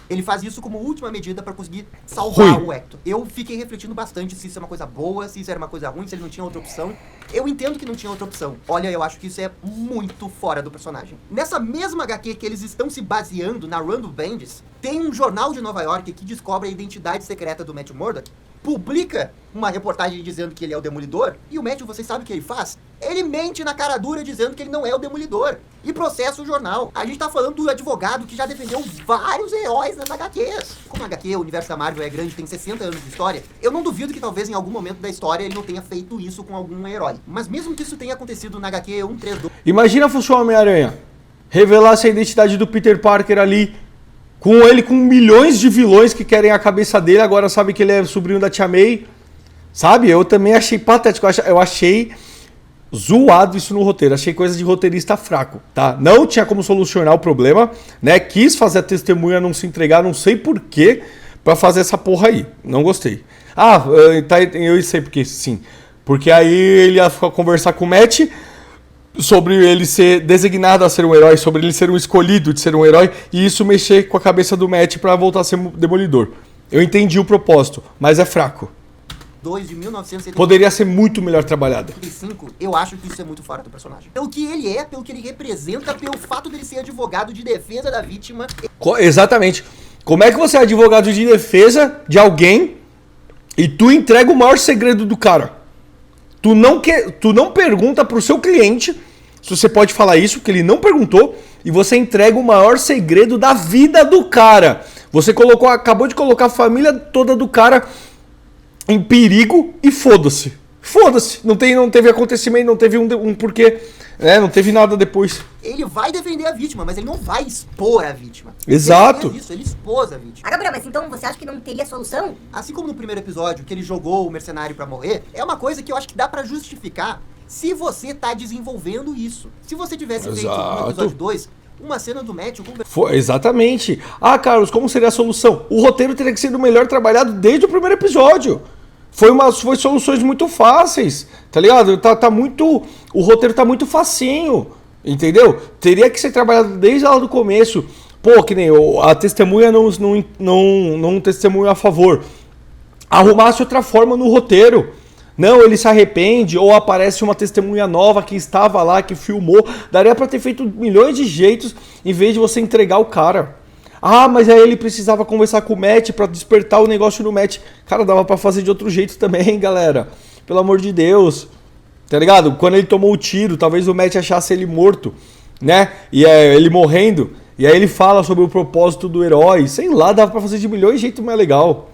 Ele faz isso como última medida pra conseguir salvar Ruim. o Hector. Eu fiquei refletindo bastante se isso é uma coisa boa, se isso era uma coisa ruim, se ele não tinha outra opção. Eu entendo que não tinha outra opção. Olha, eu acho que isso é muito fora do personagem. Nessa mesma HQ que eles estão se baseando na Run do Bendis, tem um jornal de Nova York que descobre a identidade secreta do Matt Murdock, publica uma reportagem dizendo que ele é o Demolidor, e o Matthew, vocês sabem o que ele faz? Ele mente na cara dura dizendo que ele não é o Demolidor, e processa o jornal. A gente tá falando do advogado que já defendeu vários heróis nas HQs. Como a HQ, o universo da Marvel é grande, tem 60 anos de história, eu não duvido que talvez em algum momento da história ele não tenha feito isso com algum herói. Mas mesmo que isso tenha acontecido na HQ 132... Imagina fosse o Homem-Aranha. Revelasse a identidade do Peter Parker ali, com ele com milhões de vilões que querem a cabeça dele, agora sabe que ele é sobrinho da Tia May. Sabe? Eu também achei patético. Eu achei zoado isso no roteiro. Achei coisa de roteirista fraco, tá? Não tinha como solucionar o problema, né? Quis fazer a testemunha não se entregar, não sei porquê, pra fazer essa porra aí. Não gostei. Ah, tá, eu sei porque sim. Porque aí ele ia conversar com o Matt sobre ele ser designado a ser um herói, sobre ele ser um escolhido de ser um herói, e isso mexer com a cabeça do Matt pra voltar a ser Demolidor. Eu entendi o propósito, mas é fraco. De 1975, poderia ser muito melhor trabalhado. Eu acho que isso é muito fora do personagem. Pelo que ele é, pelo que ele representa, pelo fato dele ser advogado de defesa da vítima. Exatamente. Como é que você é advogado de defesa de alguém e tu entrega o maior segredo do cara? Tu não pergunta pro seu cliente se você pode falar isso, porque ele não perguntou, e você entrega o maior segredo da vida do cara. Você acabou de colocar a família toda do cara em perigo e foda-se. Foda-se. Não teve acontecimento, não teve um porquê. Né? Não teve nada depois. Ele vai defender a vítima, mas ele não vai expor a vítima. Exato. Ele faz isso, ele expôs a vítima. Gabriel, mas então você acha que não teria solução? Assim como no primeiro episódio, que ele jogou o mercenário pra morrer, é uma coisa que eu acho que dá pra justificar se você tá desenvolvendo isso. Se você tivesse feito no episódio 2... uma cena do Matthew com... Exatamente. Ah, Carlos, como seria a solução? O roteiro teria que ser o melhor trabalhado desde o primeiro episódio. Foi soluções muito fáceis, tá ligado? Tá muito... O roteiro tá muito facinho, entendeu? Teria que ser trabalhado desde lá do começo. Pô, que nem a testemunha não testemunha a favor. Arrumasse outra forma no roteiro. Não, ele se arrepende, ou aparece uma testemunha nova que estava lá, que filmou. Daria pra ter feito milhões de jeitos, em vez de você entregar o cara. Ah, mas aí ele precisava conversar com o Matt pra despertar o negócio no Matt. Cara, dava pra fazer de outro jeito também, galera. Pelo amor de Deus. Tá ligado? Quando ele tomou o tiro, talvez o Matt achasse ele morto, né? E ele morrendo. E aí ele fala sobre o propósito do herói. Sei lá, dava pra fazer de milhões de jeitos mais legal.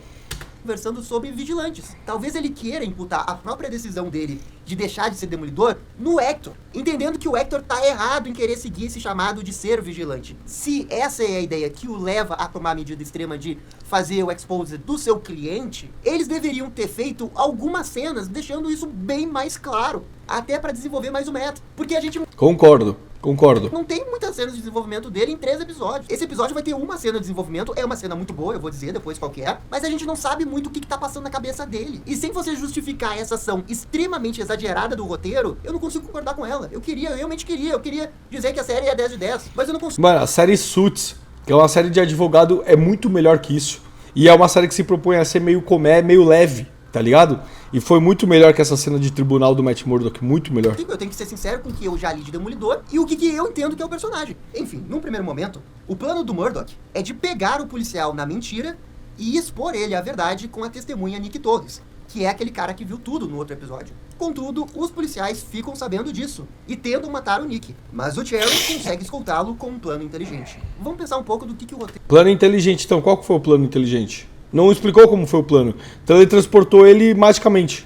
Conversando sobre vigilantes. Talvez ele queira imputar a própria decisão dele de deixar de ser Demolidor no Hector, entendendo que o Hector tá errado em querer seguir esse chamado de ser vigilante. Se essa é a ideia que o leva a tomar a medida extrema de fazer o expose do seu cliente, eles deveriam ter feito algumas cenas deixando isso bem mais claro, até pra desenvolver mais o método. Porque a gente... Concordo. Concordo. Não tem muitas cenas de desenvolvimento dele em 3 episódios. Esse episódio vai ter uma cena de desenvolvimento, é uma cena muito boa, eu vou dizer depois qual que é, mas a gente não sabe muito o que tá passando na cabeça dele. E sem você justificar essa ação extremamente exagerada do roteiro, eu não consigo concordar com ela. Eu realmente queria dizer que a série é 10 de 10, mas eu não consigo. Mano, a série Suits, que é uma série de advogado, é muito melhor que isso. E é uma série que se propõe a ser meio comédia, meio leve, tá ligado? E foi muito melhor que essa cena de tribunal do Matt Murdock, muito melhor. Eu tenho que ser sincero com o que eu já li de Demolidor e o que eu entendo que é o personagem. Enfim, num primeiro momento, o plano do Murdock é de pegar o policial na mentira e expor ele à verdade com a testemunha Nick Torres, que é aquele cara que viu tudo no outro episódio. Contudo, os policiais ficam sabendo disso e tentam matar o Nick, mas o Cherry consegue escoltá-lo com um plano inteligente. Vamos pensar um pouco do que o roteiro... Plano inteligente, então, qual que foi o plano inteligente? Não explicou como foi o plano. Então ele transportou ele magicamente.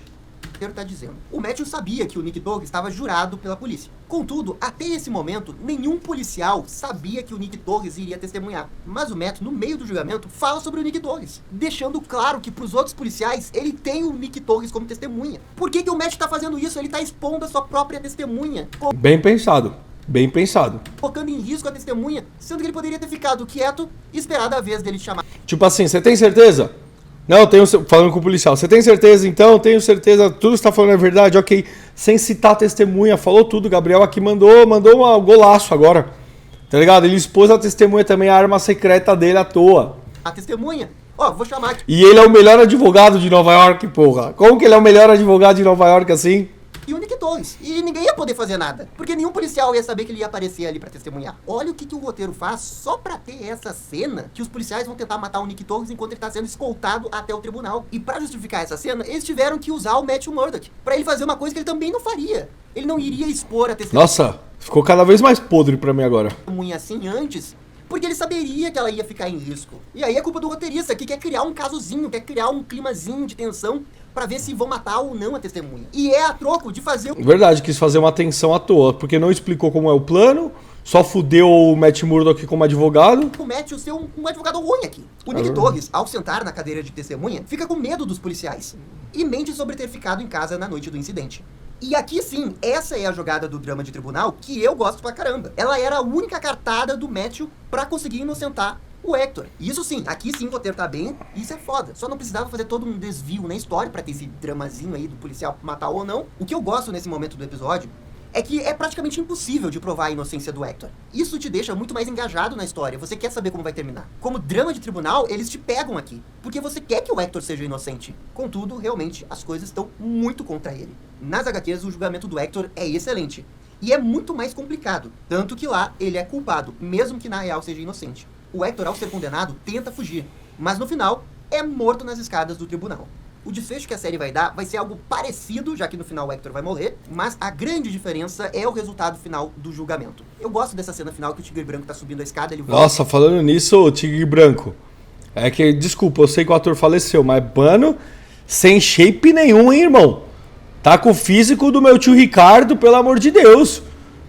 Tá dizendo. O Matthew sabia que o Nick Torres estava jurado pela polícia. Contudo, até esse momento, nenhum policial sabia que o Nick Torres iria testemunhar. Mas o Matthew, no meio do julgamento, fala sobre o Nick Torres, deixando claro que pros outros policiais, ele tem o Nick Torres como testemunha. Por que o Matthew tá fazendo isso? Ele tá expondo a sua própria testemunha. Bem pensado. Bem pensado. Colocando em risco a testemunha, sendo que ele poderia ter ficado quieto e esperado a vez dele chamar. Tipo assim, você tem certeza? Não, tenho, falando com o policial. Você tem certeza então? Tenho certeza. Tudo que você tá falando é verdade? Ok. Sem citar a testemunha, falou tudo. Gabriel aqui mandou um golaço agora. Tá ligado? Ele expôs a testemunha também, a arma secreta dele à toa. A testemunha? Ó, vou chamar aqui. E ele é o melhor advogado de Nova York, porra. Como que ele é o melhor advogado de Nova York assim? E o Nick Torres. E ninguém ia poder fazer nada. Porque nenhum policial ia saber que ele ia aparecer ali pra testemunhar. Olha o que o roteiro faz só pra ter essa cena que os policiais vão tentar matar o Nick Torres enquanto ele tá sendo escoltado até o tribunal. E pra justificar essa cena, eles tiveram que usar o Matthew Murdock pra ele fazer uma coisa que ele também não faria. Ele não iria expor a testemunha. Nossa, ficou cada vez mais podre pra mim agora. Assim antes, porque ele saberia que ela ia ficar em risco. E aí é culpa do roteirista, que quer criar um casozinho, quer criar um climazinho de tensão pra ver se vão matar ou não a testemunha. E é a troco de fazer... Verdade, quis fazer uma tensão à toa, porque não explicou como é o plano, só fudeu o Matt Murdock como advogado. O Matthew ser um advogado ruim aqui. O Nick Torres, ao sentar na cadeira de testemunha, fica com medo dos policiais e mente sobre ter ficado em casa na noite do incidente. E aqui sim, essa é a jogada do drama de tribunal que eu gosto pra caramba. Ela era a única cartada do Matthew pra conseguir inocentar o Hector. Isso sim, aqui sim o roteiro tá bem, isso é foda. Só não precisava fazer todo um desvio na história pra ter esse dramazinho aí do policial matar ou não. O que eu gosto nesse momento do episódio é que é praticamente impossível de provar a inocência do Hector. Isso te deixa muito mais engajado na história, você quer saber como vai terminar. Como drama de tribunal, eles te pegam aqui, porque você quer que o Hector seja inocente. Contudo, realmente, as coisas estão muito contra ele. Nas HQs, o julgamento do Hector é excelente. E é muito mais complicado, tanto que lá ele é culpado, mesmo que na real seja inocente. O Hector, ao ser condenado, tenta fugir, mas no final, é morto nas escadas do tribunal. O desfecho que a série vai dar vai ser algo parecido, já que no final o Hector vai morrer, mas a grande diferença é o resultado final do julgamento. Eu gosto dessa cena final que o Tigre Branco tá subindo a escada, ele volta... Nossa, falando nisso, o Tigre Branco, é que, desculpa, eu sei que o ator faleceu, mas, mano, sem shape nenhum, hein, irmão? Tá com o físico do meu tio Ricardo, pelo amor de Deus.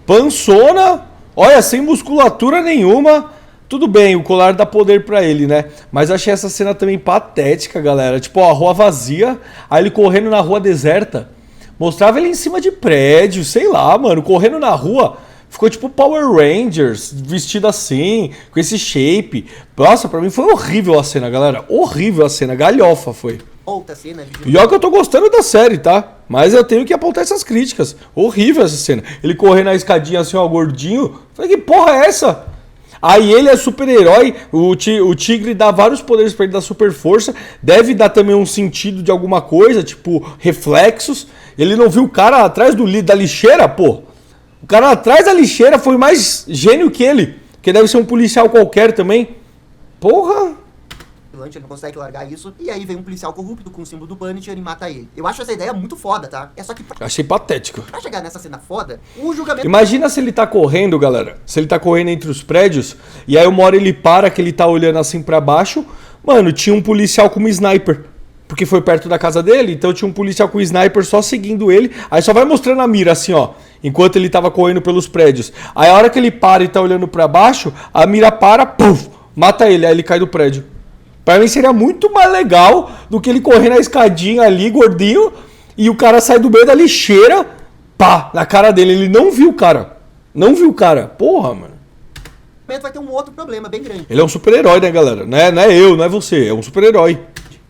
Pançona, olha, sem musculatura nenhuma. Tudo bem, o colar dá poder pra ele, né? Mas achei essa cena também patética, galera. Tipo, ó, a rua vazia, aí ele correndo na rua deserta. Mostrava ele em cima de prédio, sei lá, mano, correndo na rua. Ficou tipo Power Rangers, vestido assim, com esse shape. Nossa, pra mim foi horrível a cena, galera. Horrível a cena, galhofa foi. Outra cena, E olha que eu tô gostando da série, tá? Mas eu tenho que apontar essas críticas. Horrível essa cena. Ele correndo na escadinha assim, ó, gordinho. Falei, que porra é essa? Aí ele é super-herói, o Tigre dá vários poderes pra ele dar super força, deve dar também um sentido de alguma coisa, tipo reflexos. Ele não viu o cara atrás da lixeira, pô? O cara atrás da lixeira foi mais gênio que ele, que deve ser um policial qualquer também. Porra! Ele não consegue largar isso, e aí vem um policial corrupto com o símbolo do Punisher e mata ele. Eu acho essa ideia muito foda, tá? É só que... Achei patético. Pra chegar nessa cena foda, o julgamento... Imagina se ele tá correndo, galera. Se ele tá correndo entre os prédios, e aí uma hora ele para, que ele tá olhando assim pra baixo. Mano, tinha um policial com um sniper. Porque foi perto da casa dele, então tinha um policial com um sniper só seguindo ele. Aí só vai mostrando a mira assim, ó. Enquanto ele tava correndo pelos prédios. Aí a hora que ele para e tá olhando pra baixo, a mira para, puf, mata ele. Aí ele cai do prédio. Pra mim seria muito mais legal do que ele correr na escadinha ali, gordinho, e o cara sai do meio da lixeira, pá, na cara dele. Ele não viu o cara. Não viu o cara. Porra, mano. Vai ter um outro problema bem grande, Ele é um super-herói, né, galera? Não é eu, não é você. É um super-herói.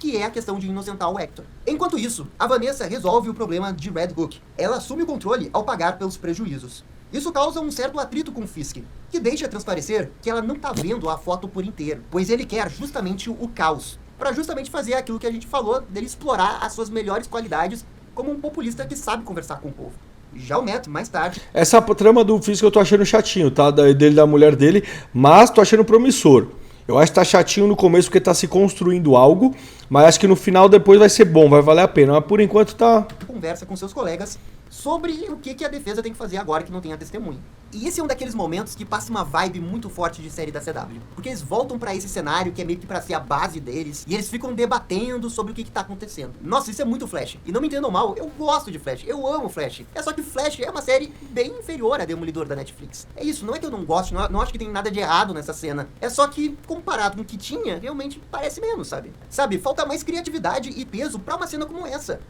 que é a questão de inocentar o Hector. Enquanto isso, a Vanessa resolve o problema de Red Hook. Ela assume o controle ao pagar pelos prejuízos. Isso causa um certo atrito com Fisk, que deixa transparecer que ela não tá vendo a foto por inteiro, pois ele quer justamente o caos, para justamente fazer aquilo que a gente falou, dele explorar as suas melhores qualidades como um populista que sabe conversar com o povo. Já o Matt, mais tarde... Essa trama do Fisk eu tô achando chatinho, tá? Dele, da mulher dele, mas tô achando promissor. Eu acho que tá chatinho no começo porque tá se construindo algo, mas acho que no final depois vai ser bom, vai valer a pena. Mas por enquanto tá... Conversa com seus colegas sobre o que a defesa tem que fazer agora que não tem a testemunha. E esse é um daqueles momentos que passa uma vibe muito forte de série da CW. Porque eles voltam pra esse cenário que é meio que pra ser a base deles, e eles ficam debatendo sobre o que tá acontecendo. Nossa, isso é muito Flash. E não me entendam mal, eu gosto de Flash, eu amo Flash. É só que Flash é uma série bem inferior a Demolidor da Netflix. É isso, não é que eu não gosto, não acho que tem nada de errado nessa cena. É só que, comparado com o que tinha, realmente parece menos, sabe? Sabe, falta mais criatividade e peso pra uma cena como essa.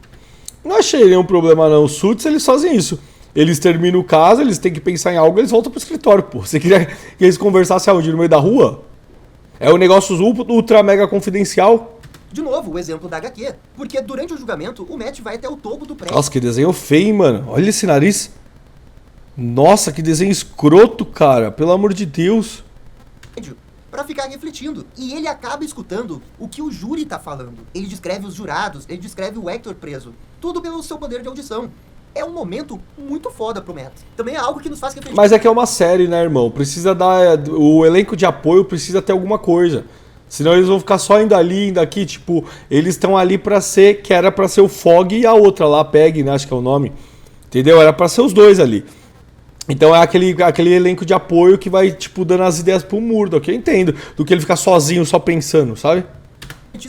Não achei nenhum problema não. Os Suits, eles fazem isso. Eles terminam o caso, eles têm que pensar em algo, eles voltam pro escritório, pô. Você queria que eles conversassem aonde? No meio da rua? É um negócio ultra mega confidencial. De novo, o exemplo da HQ. Porque durante o julgamento, o Matt vai até o topo do prédio. Nossa, que desenho feio, hein, mano. Olha esse nariz. Nossa, que desenho escroto, cara. Pelo amor de Deus. Pra ficar refletindo. E ele acaba escutando o que o júri tá falando. Ele descreve os jurados, ele descreve o Hector preso. Tudo pelo seu poder de audição. É um momento muito foda pro Matt. Também é algo que nos faz refletir. Mas é que é uma série, né, irmão? Precisa dar... O elenco de apoio precisa ter alguma coisa. Senão eles vão ficar só indo ali, indo aqui. Tipo, eles estão ali pra ser... Que era pra ser o Fog e a outra lá, Peg, né? Acho que é o nome. Entendeu? Era pra ser os dois ali. Então é aquele elenco de apoio que vai, tipo, dando as ideias pro Murdock, eu entendo, do que ele ficar sozinho, só pensando, sabe?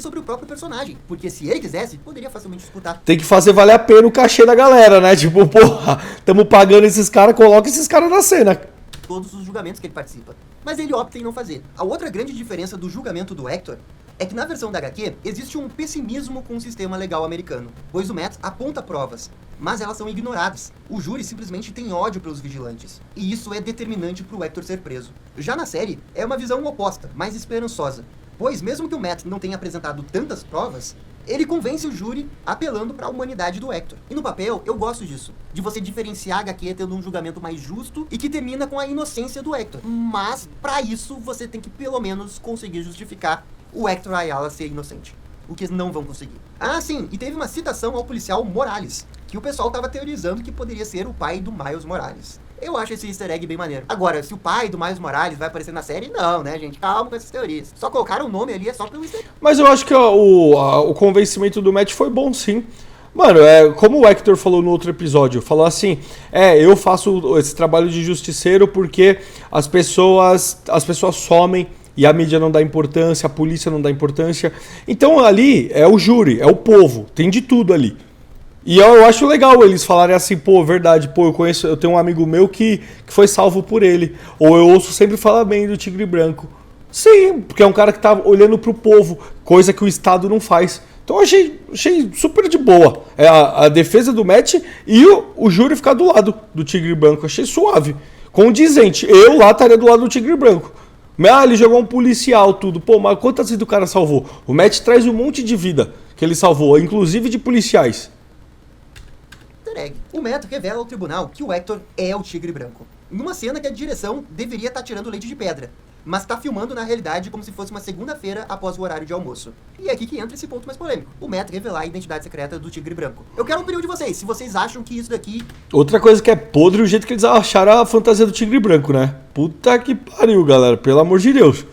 Sobre o próprio personagem, porque se ele quisesse, poderia facilmente escutar. Tem que fazer valer a pena o cachê da galera, né? Tipo, porra, tamo pagando esses caras, coloca esses caras na cena. Todos os julgamentos que ele participa. Mas ele opta em não fazer. A outra grande diferença do julgamento do Hector é que na versão da HQ existe um pessimismo com o sistema legal americano, pois o Matt aponta provas, mas elas são ignoradas. O júri simplesmente tem ódio pelos vigilantes, e isso é determinante para o Hector ser preso. Já na série, é uma visão oposta, mais esperançosa, pois mesmo que o Matt não tenha apresentado tantas provas, ele convence o júri apelando para a humanidade do Hector. E no papel, eu gosto disso, de você diferenciar a HQ tendo um julgamento mais justo e que termina com a inocência do Hector. Mas, para isso, você tem que pelo menos conseguir justificar o Hector Ayala ser inocente. O que eles não vão conseguir. Ah, sim, e teve uma citação ao policial Morales, que o pessoal tava teorizando que poderia ser o pai do Miles Morales. Eu acho esse easter egg bem maneiro. Agora, se o pai do Miles Morales vai aparecer na série, não, né, gente? Calma com essas teorias. Só colocaram o nome ali é só pelo easter egg. Mas eu acho que o convencimento do Matt foi bom, sim. Mano, como o Hector falou no outro episódio, falou assim, eu faço esse trabalho de justiceiro porque as pessoas somem e a mídia não dá importância, a polícia não dá importância. Então ali é o júri, é o povo, tem de tudo ali. E eu acho legal eles falarem assim, pô, verdade, pô, eu tenho um amigo meu que foi salvo por ele. Ou eu ouço sempre falar bem do Tigre Branco. Sim, porque é um cara que tá olhando pro povo, coisa que o Estado não faz. Então eu achei super de boa. É a defesa do Matt e o júri ficar do lado do Tigre Branco. Achei suave. Condizente. Eu lá estaria do lado do Tigre Branco. Ele jogou um policial, tudo. Pô, mas quantas vidas o cara salvou? O Matt traz um monte de vida que ele salvou, inclusive de policiais. O Matt revela ao tribunal que o Hector é o Tigre Branco. Numa cena que a direção deveria estar tirando leite de pedra, mas está filmando na realidade como se fosse uma segunda-feira após o horário de almoço. E é aqui que entra esse ponto mais polêmico. O Matt revelar a identidade secreta do Tigre Branco. Eu quero a opinião de vocês, se vocês acham que isso daqui... Outra coisa que é podre, o jeito que eles acharam a fantasia do Tigre Branco, né? Puta que pariu, galera, pelo amor de Deus.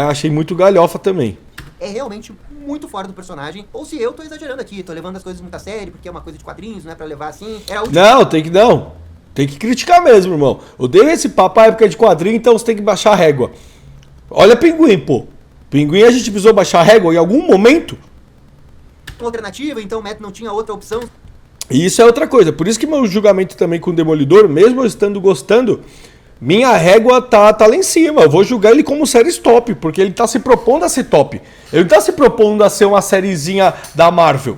Achei muito galhofa também. É realmente muito fora do personagem, ou se eu tô exagerando aqui, tô levando as coisas muito a sério, porque é uma coisa de quadrinhos, não é pra levar assim... Tem que criticar mesmo, irmão. Eu dei esse papo, porque é de quadrinho, então você tem que baixar a régua. Olha Pinguim, pô. Pinguim a gente precisou baixar a régua em algum momento. Uma alternativa, então o Matt não tinha outra opção. E isso é outra coisa. Por isso que meu julgamento também com o Demolidor, mesmo eu estando gostando, minha régua tá lá em cima. Eu vou julgar ele como série top, porque ele tá se propondo a ser top. Ele não tá se propondo a ser uma sériezinha da Marvel.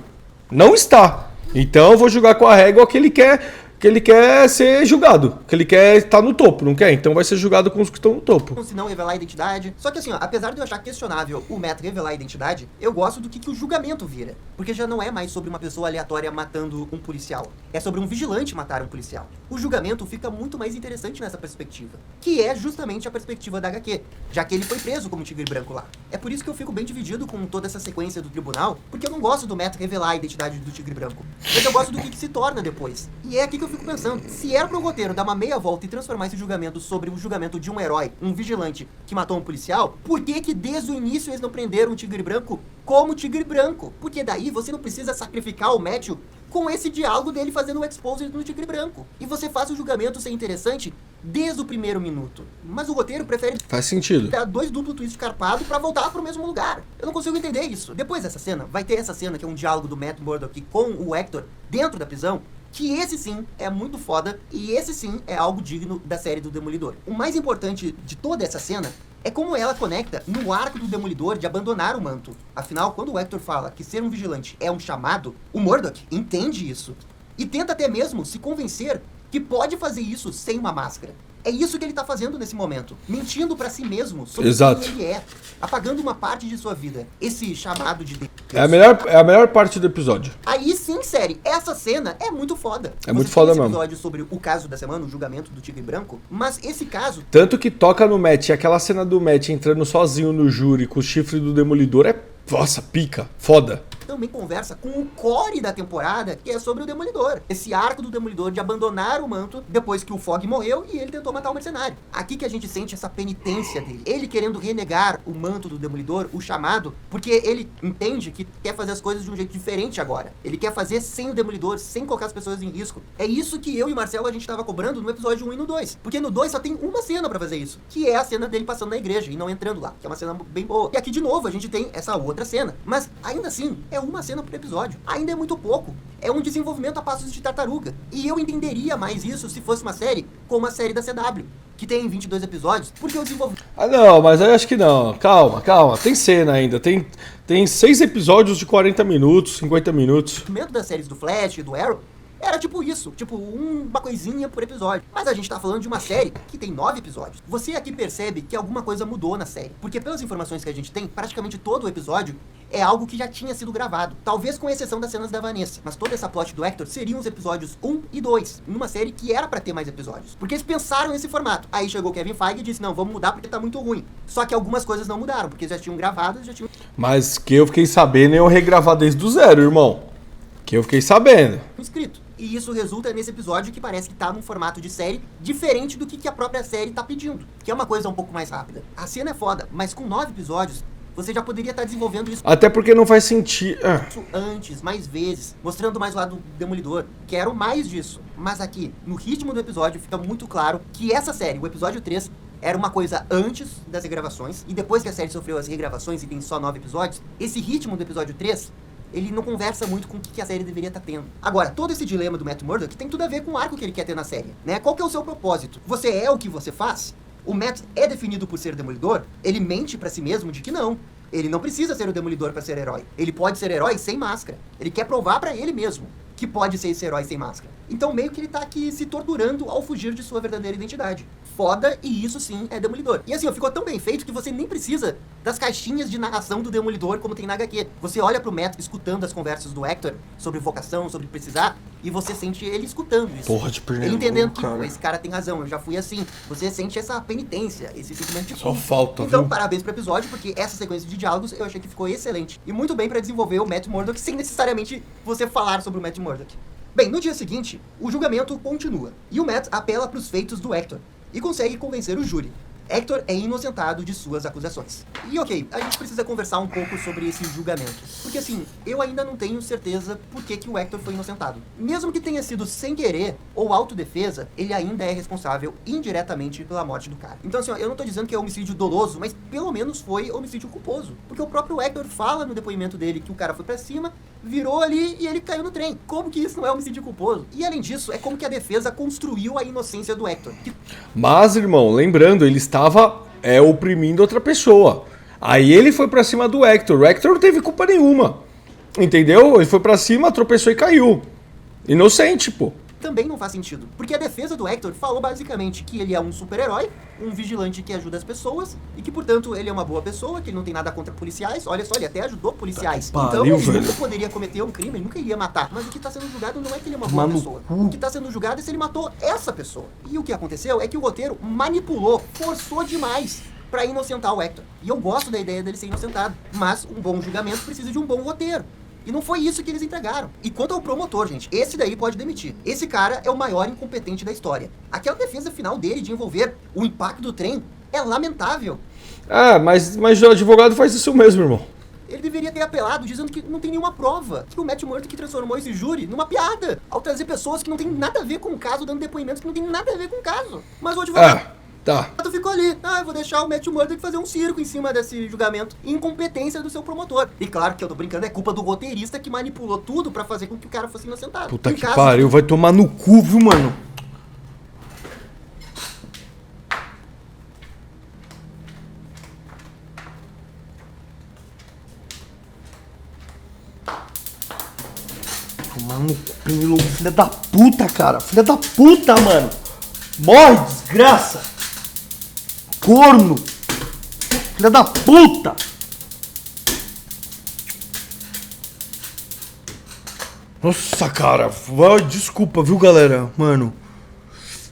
Não está. Então eu vou julgar com a régua que ele quer Porque ele quer ser julgado, que ele quer estar no topo, não quer? Então vai ser julgado com os que estão no topo. Se não revelar a identidade. Só que assim, ó, apesar de eu achar questionável o Matt revelar a identidade, eu gosto do que o julgamento vira. Porque já não é mais sobre uma pessoa aleatória matando um policial. É sobre um vigilante matar um policial. O julgamento fica muito mais interessante nessa perspectiva. Que é justamente a perspectiva da HQ. Já que ele foi preso como tigre branco lá. É por isso que eu fico bem dividido com toda essa sequência do tribunal. Porque eu não gosto do Matt revelar a identidade do tigre branco. Mas eu gosto do que se torna depois. E é aqui que eu fico pensando, se era pro roteiro dar uma meia volta e transformar esse julgamento sobre o julgamento de um herói, um vigilante que matou um policial, por que desde o início eles não prenderam o tigre branco como tigre branco? Porque daí você não precisa sacrificar o Matthew com esse diálogo dele fazendo o expose no tigre branco. E você faz o julgamento ser interessante desde o primeiro minuto. Mas o roteiro prefere Faz sentido. dar 2 duplo twist carpado pra voltar pro mesmo lugar. Eu não consigo entender isso. Depois dessa cena, vai ter essa cena que é um diálogo do Matt Murdock com o Hector dentro da prisão, que esse sim é muito foda e esse sim é algo digno da série do Demolidor. O mais importante de toda essa cena é como ela conecta no arco do Demolidor de abandonar o manto. Afinal, quando o Hector fala que ser um vigilante é um chamado, o Murdock entende isso. E tenta até mesmo se convencer que pode fazer isso sem uma máscara. É isso que ele tá fazendo nesse momento. Mentindo pra si mesmo sobre Exato. quem ele é. Apagando uma parte de sua vida. Esse chamado de Deus. É a melhor parte do episódio. Aí sim, série, essa cena é muito foda. É muito Você foda tem esse mesmo. episódio sobre o caso da semana, o julgamento do tigre branco, mas esse caso Tanto que toca no Matt, aquela cena do Matt entrando sozinho no júri com o chifre do Demolidor é, nossa, pica, foda. também conversa com o core da temporada, que é sobre o Demolidor. Esse arco do Demolidor de abandonar o manto depois que o Fogg morreu e ele tentou matar o mercenário. Aqui que a gente sente essa penitência dele. Ele querendo renegar o manto do Demolidor, o chamado, porque ele entende que quer fazer as coisas de um jeito diferente agora. Ele quer fazer sem o Demolidor, sem colocar as pessoas em risco. É isso que eu e o Marcelo a gente tava cobrando no episódio 1 e no 2. Porque no 2 só tem uma cena pra fazer isso, que é a cena dele passando na igreja e não entrando lá, que é uma cena bem boa. E aqui de novo a gente tem essa outra cena. Mas ainda assim, é uma cena por episódio. Ainda é muito pouco. É um desenvolvimento a passos de tartaruga. E eu entenderia mais isso se fosse uma série como a série da CW, que tem 22 episódios, porque o desenvolvimento... Ah, não, mas eu acho que não. Calma, calma. Tem cena ainda. Tem 6 episódios de 40 minutos, 50 minutos. das séries do Flash e do Arrow era tipo isso, tipo uma coisinha por episódio. Mas a gente tá falando de uma série que tem 9 episódios. Você aqui percebe que alguma coisa mudou na série, porque pelas informações que a gente tem, praticamente todo o episódio é algo que já tinha sido gravado. Talvez com exceção das cenas da Vanessa. Mas toda essa plot do Hector seriam os episódios 1 e 2, numa série que era pra ter mais episódios. Porque eles pensaram nesse formato. Aí chegou o Kevin Feige e disse, não, vamos mudar porque tá muito ruim. Só que algumas coisas não mudaram, porque já tinham gravado, já tinham... Mas que eu fiquei sabendo, eu regravar desde o zero, irmão. Que eu fiquei sabendo. Inscrito. E isso resulta nesse episódio que parece que tá num formato de série diferente do que a própria série tá pedindo. Que é uma coisa um pouco mais rápida. A cena é foda, mas com 9 episódios, você já poderia estar desenvolvendo isso Até porque não faz sentido. antes, mais vezes, mostrando mais o lado do Demolidor. Quero mais disso. Mas aqui, no ritmo do episódio, fica muito claro que essa série, o episódio 3, era uma coisa antes das regravações. E depois que a série sofreu as regravações e tem só 9 episódios, esse ritmo do episódio 3... ele não conversa muito com o que a série deveria estar tendo. Agora, todo esse dilema do Matt Murdock tem tudo a ver com o arco que ele quer ter na série, né? Qual que é o seu propósito? Você é o que você faz? O Matt é definido por ser Demolidor? Ele mente pra si mesmo de que não. Ele não precisa ser o Demolidor pra ser herói. Ele pode ser herói sem máscara. Ele quer provar pra ele mesmo que pode ser esse herói sem máscara. Então meio que ele tá aqui se torturando ao fugir de sua verdadeira identidade. Foda, e isso sim é Demolidor. E assim, ó, ficou tão bem feito que você nem precisa das caixinhas de narração do Demolidor como tem na HQ. Você olha pro Matt escutando as conversas do Hector sobre vocação, sobre precisar, e você sente ele escutando isso. Porra de pernil, ele entendendo que cara. esse cara tem razão, eu já fui assim. Você sente essa penitência, esse sentimento de Só culpa. falta, Então, viu? parabéns pro episódio, porque essa sequência de diálogos eu achei que ficou excelente. E muito bem pra desenvolver o Matt Murdock sem necessariamente você falar sobre o Matt Murdock. Bem, no dia seguinte, o julgamento continua. E o Matt apela pros feitos do Hector e consegue convencer o júri. Hector é inocentado de suas acusações. E ok, a gente precisa conversar um pouco sobre esse julgamento. Porque assim, eu ainda não tenho certeza por que o Hector foi inocentado. Mesmo que tenha sido sem querer ou autodefesa, ele ainda é responsável indiretamente pela morte do cara. Então assim, ó, eu não tô dizendo que é homicídio doloso, mas pelo menos foi homicídio culposo. Porque o próprio Hector fala no depoimento dele que o cara foi pra cima, virou ali e ele caiu no trem. Como que isso não é homicídio culposo? E além disso, é como que a defesa construiu a inocência do Hector. Mas, irmão, lembrando, ele estava oprimindo outra pessoa. Aí ele foi pra cima do Hector. O Hector não teve culpa nenhuma. Entendeu? Ele foi pra cima, tropeçou e caiu. Inocente, pô. também não faz sentido. Porque a defesa do Hector falou basicamente que ele é um super-herói, um vigilante que ajuda as pessoas, e que, portanto, ele é uma boa pessoa, que ele não tem nada contra policiais. Olha só, ele até ajudou policiais. Então, ele nunca poderia cometer um crime, ele nunca iria matar. Mas o que está sendo julgado não é que ele é uma boa pessoa. O que está sendo julgado é se ele matou essa pessoa. E o que aconteceu é que o roteiro manipulou, forçou demais pra inocentar o Hector. E eu gosto da ideia dele ser inocentado. Mas um bom julgamento precisa de um bom roteiro. E não foi isso que eles entregaram. E quanto ao promotor, gente, esse daí pode demitir. Esse cara é o maior incompetente da história. Aquela defesa final dele de envolver o impacto do trem é lamentável. Ah, mas o advogado faz isso mesmo, irmão. Ele deveria ter apelado dizendo que não tem nenhuma prova. Que o Matt Murdock transformou esse júri numa piada. Ao trazer pessoas que não tem nada a ver com o caso, dando depoimentos que não tem nada a ver com o caso. Mas o advogado... Tá. Tu ficou ali, eu vou deixar o Matt Murdock fazer um circo em cima desse julgamento. Incompetência do seu promotor. E claro que eu tô brincando, é culpa do roteirista que manipulou tudo pra fazer com que o cara fosse inocentado. Puta que pariu, vai tomar no cu, viu, mano? Tomar no cu, Penelope, filha da puta, cara. Filha da puta, mano. Morre, desgraça. Corno! Filha da puta! Nossa, cara. Desculpa, viu, galera? Mano.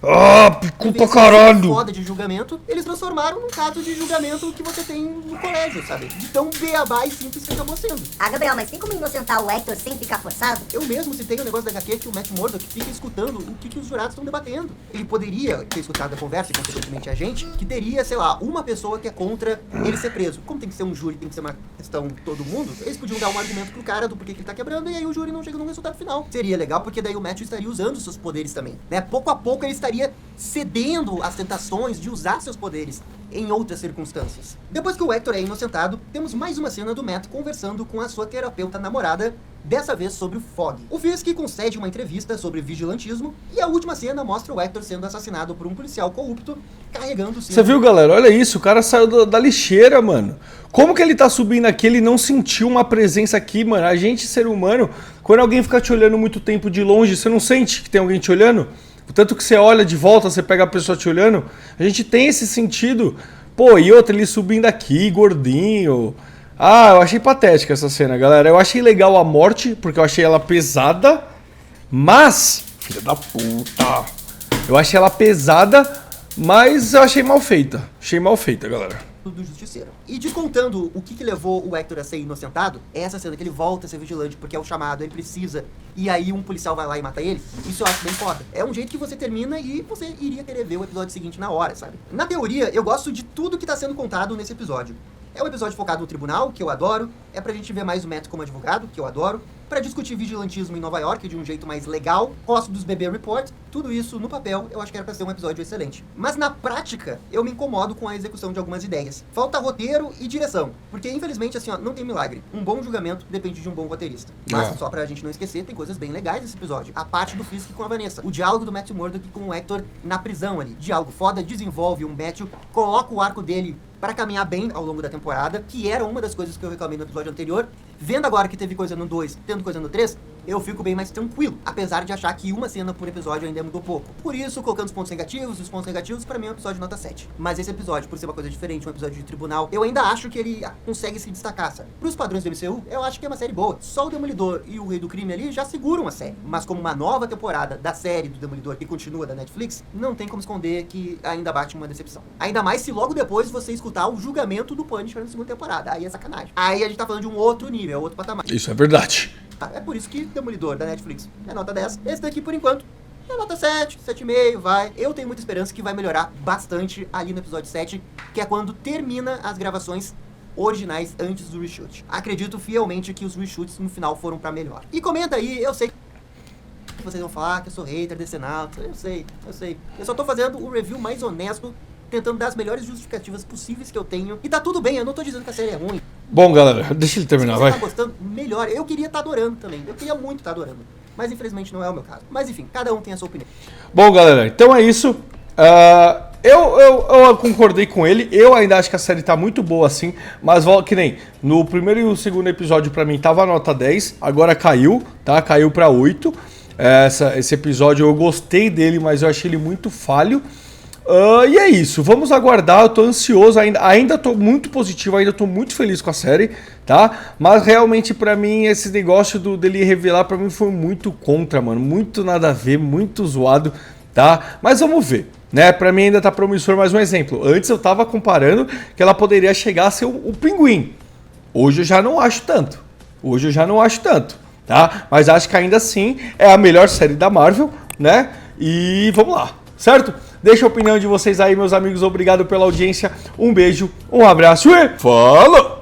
Ah, picou pra caralho! Foda de julgamento, eles transformaram num caso de julgamento que você tem no colégio, sabe? De tão beabá e simples que acabou sendo. Ah, Gabriel, mas tem como inocentar o Hector sem ficar forçado? Eu mesmo citei o negócio da HQ que o Matt Murdock fica escutando o que os jurados estão debatendo. Ele poderia ter escutado a conversa, e consequentemente a gente, que teria, sei lá, uma pessoa que é contra ele ser preso. Como tem que ser um júri, tem que ser uma questão de todo mundo, eles podiam dar um argumento pro cara do porquê que ele tá quebrando, e aí o júri não chega num resultado final. Seria legal, porque daí o Matt estaria usando os seus poderes também, né? Pouco a pouco ele estaria cedendo às tentações de usar seus poderes em outras circunstâncias. Depois que o Hector é inocentado, temos mais uma cena do Matt conversando com a sua terapeuta namorada, dessa vez sobre o Fog. O Fisk concede uma entrevista sobre vigilantismo e a última cena mostra o Hector sendo assassinado por um policial corrupto carregando o cinto. Você viu, galera? Olha isso, o cara saiu da lixeira, mano. Como que ele tá subindo aqui, ele não sentiu uma presença aqui, mano? A gente, ser humano, quando alguém fica te olhando muito tempo de longe, você não sente que tem alguém te olhando? Tanto que você olha de volta, você pega a pessoa te olhando, a gente tem esse sentido. Pô, e outra, ele subindo aqui, gordinho. Ah, eu achei patética essa cena, galera. Eu achei legal a morte, porque eu achei ela pesada, mas... Filha da puta. Eu achei ela pesada, mas eu achei mal feita. Achei mal feita, galera. Do justiceiro. E descontando o que levou o Hector a ser inocentado, é essa cena que ele volta a ser vigilante porque é o chamado, ele precisa, e aí um policial vai lá e mata ele. Isso eu acho bem foda. É um jeito que você termina e você iria querer ver o episódio seguinte na hora, sabe? Na teoria, eu gosto de tudo que tá sendo contado nesse episódio. É um episódio focado no tribunal, que eu adoro. É pra gente ver mais o Matt como advogado, que eu adoro. Pra discutir vigilantismo em Nova York de um jeito mais legal. Gosto dos bebê report. Tudo isso no papel, eu acho que era pra ser um episódio excelente. Mas na prática, eu me incomodo com a execução de algumas ideias. Falta roteiro e direção. Porque, infelizmente, assim, ó, não tem milagre. Um bom julgamento depende de um bom roteirista. Mas, só pra gente não esquecer, tem coisas bem legais nesse episódio. A parte do Fisk com a Vanessa. O diálogo do Matt Murdock com o Hector na prisão ali. Diálogo foda, desenvolve um Matthew, coloca o arco dele para caminhar bem ao longo da temporada, que era uma das coisas que eu reclamei no episódio anterior. Vendo agora que teve coisa no 2, tendo coisa no 3, eu fico bem mais tranquilo, apesar de achar que uma cena por episódio ainda mudou pouco. Por isso, colocando os pontos negativos, pra mim é um episódio nota 7. Mas esse episódio, por ser uma coisa diferente, um episódio de tribunal, eu ainda acho que ele consegue se destacar, sabe? Pros padrões do MCU, eu acho que é uma série boa. Só o Demolidor e o Rei do Crime ali já seguram a série. Mas como uma nova temporada da série do Demolidor que continua da Netflix, não tem como esconder que ainda bate uma decepção. Ainda mais se logo depois você escutar o julgamento do Punisher na segunda temporada. Aí é sacanagem. Aí a gente tá falando de um outro nível, outro patamar. Isso é verdade. É por isso que Demolidor da Netflix é nota 10. Esse daqui, por enquanto, é nota 7, 7,5, vai. Eu tenho muita esperança que vai melhorar bastante ali no episódio 7, que é quando termina as gravações originais antes do reshoot. Acredito fielmente que os reshoots no final foram pra melhor. E comenta aí, eu sei que vocês vão falar que eu sou hater desse Nauta, eu sei. Eu só tô fazendo o review mais honesto, tentando dar as melhores justificativas possíveis que eu tenho. E tá tudo bem, eu não tô dizendo que a série é ruim. Bom, galera, deixa ele terminar, vai. Se você vai. tá gostando, melhor. Eu queria estar adorando também. Eu queria muito estar adorando. Mas infelizmente não é o meu caso. Mas enfim, cada um tem a sua opinião. Bom, galera, então é isso. Eu concordei com ele. Eu ainda acho que a série tá muito boa assim. Mas que nem no primeiro e o segundo episódio pra mim tava nota 10. Agora caiu, tá? Caiu pra 8. esse episódio. Eu gostei dele, mas eu achei ele muito falho. E é isso, vamos aguardar, eu tô ansioso, ainda tô muito positivo, ainda tô muito feliz com a série, tá? Mas realmente pra mim esse negócio dele revelar pra mim foi muito contra, mano, muito nada a ver, muito zoado, tá? Mas vamos ver, né? Pra mim ainda tá promissor. Mais um exemplo, antes eu tava comparando que ela poderia chegar a ser o Pinguim, hoje eu já não acho tanto, tá? Mas acho que ainda assim é a melhor série da Marvel, né? E vamos lá, certo? Deixa a opinião de vocês aí, meus amigos. Obrigado pela audiência. Um beijo, um abraço e falou!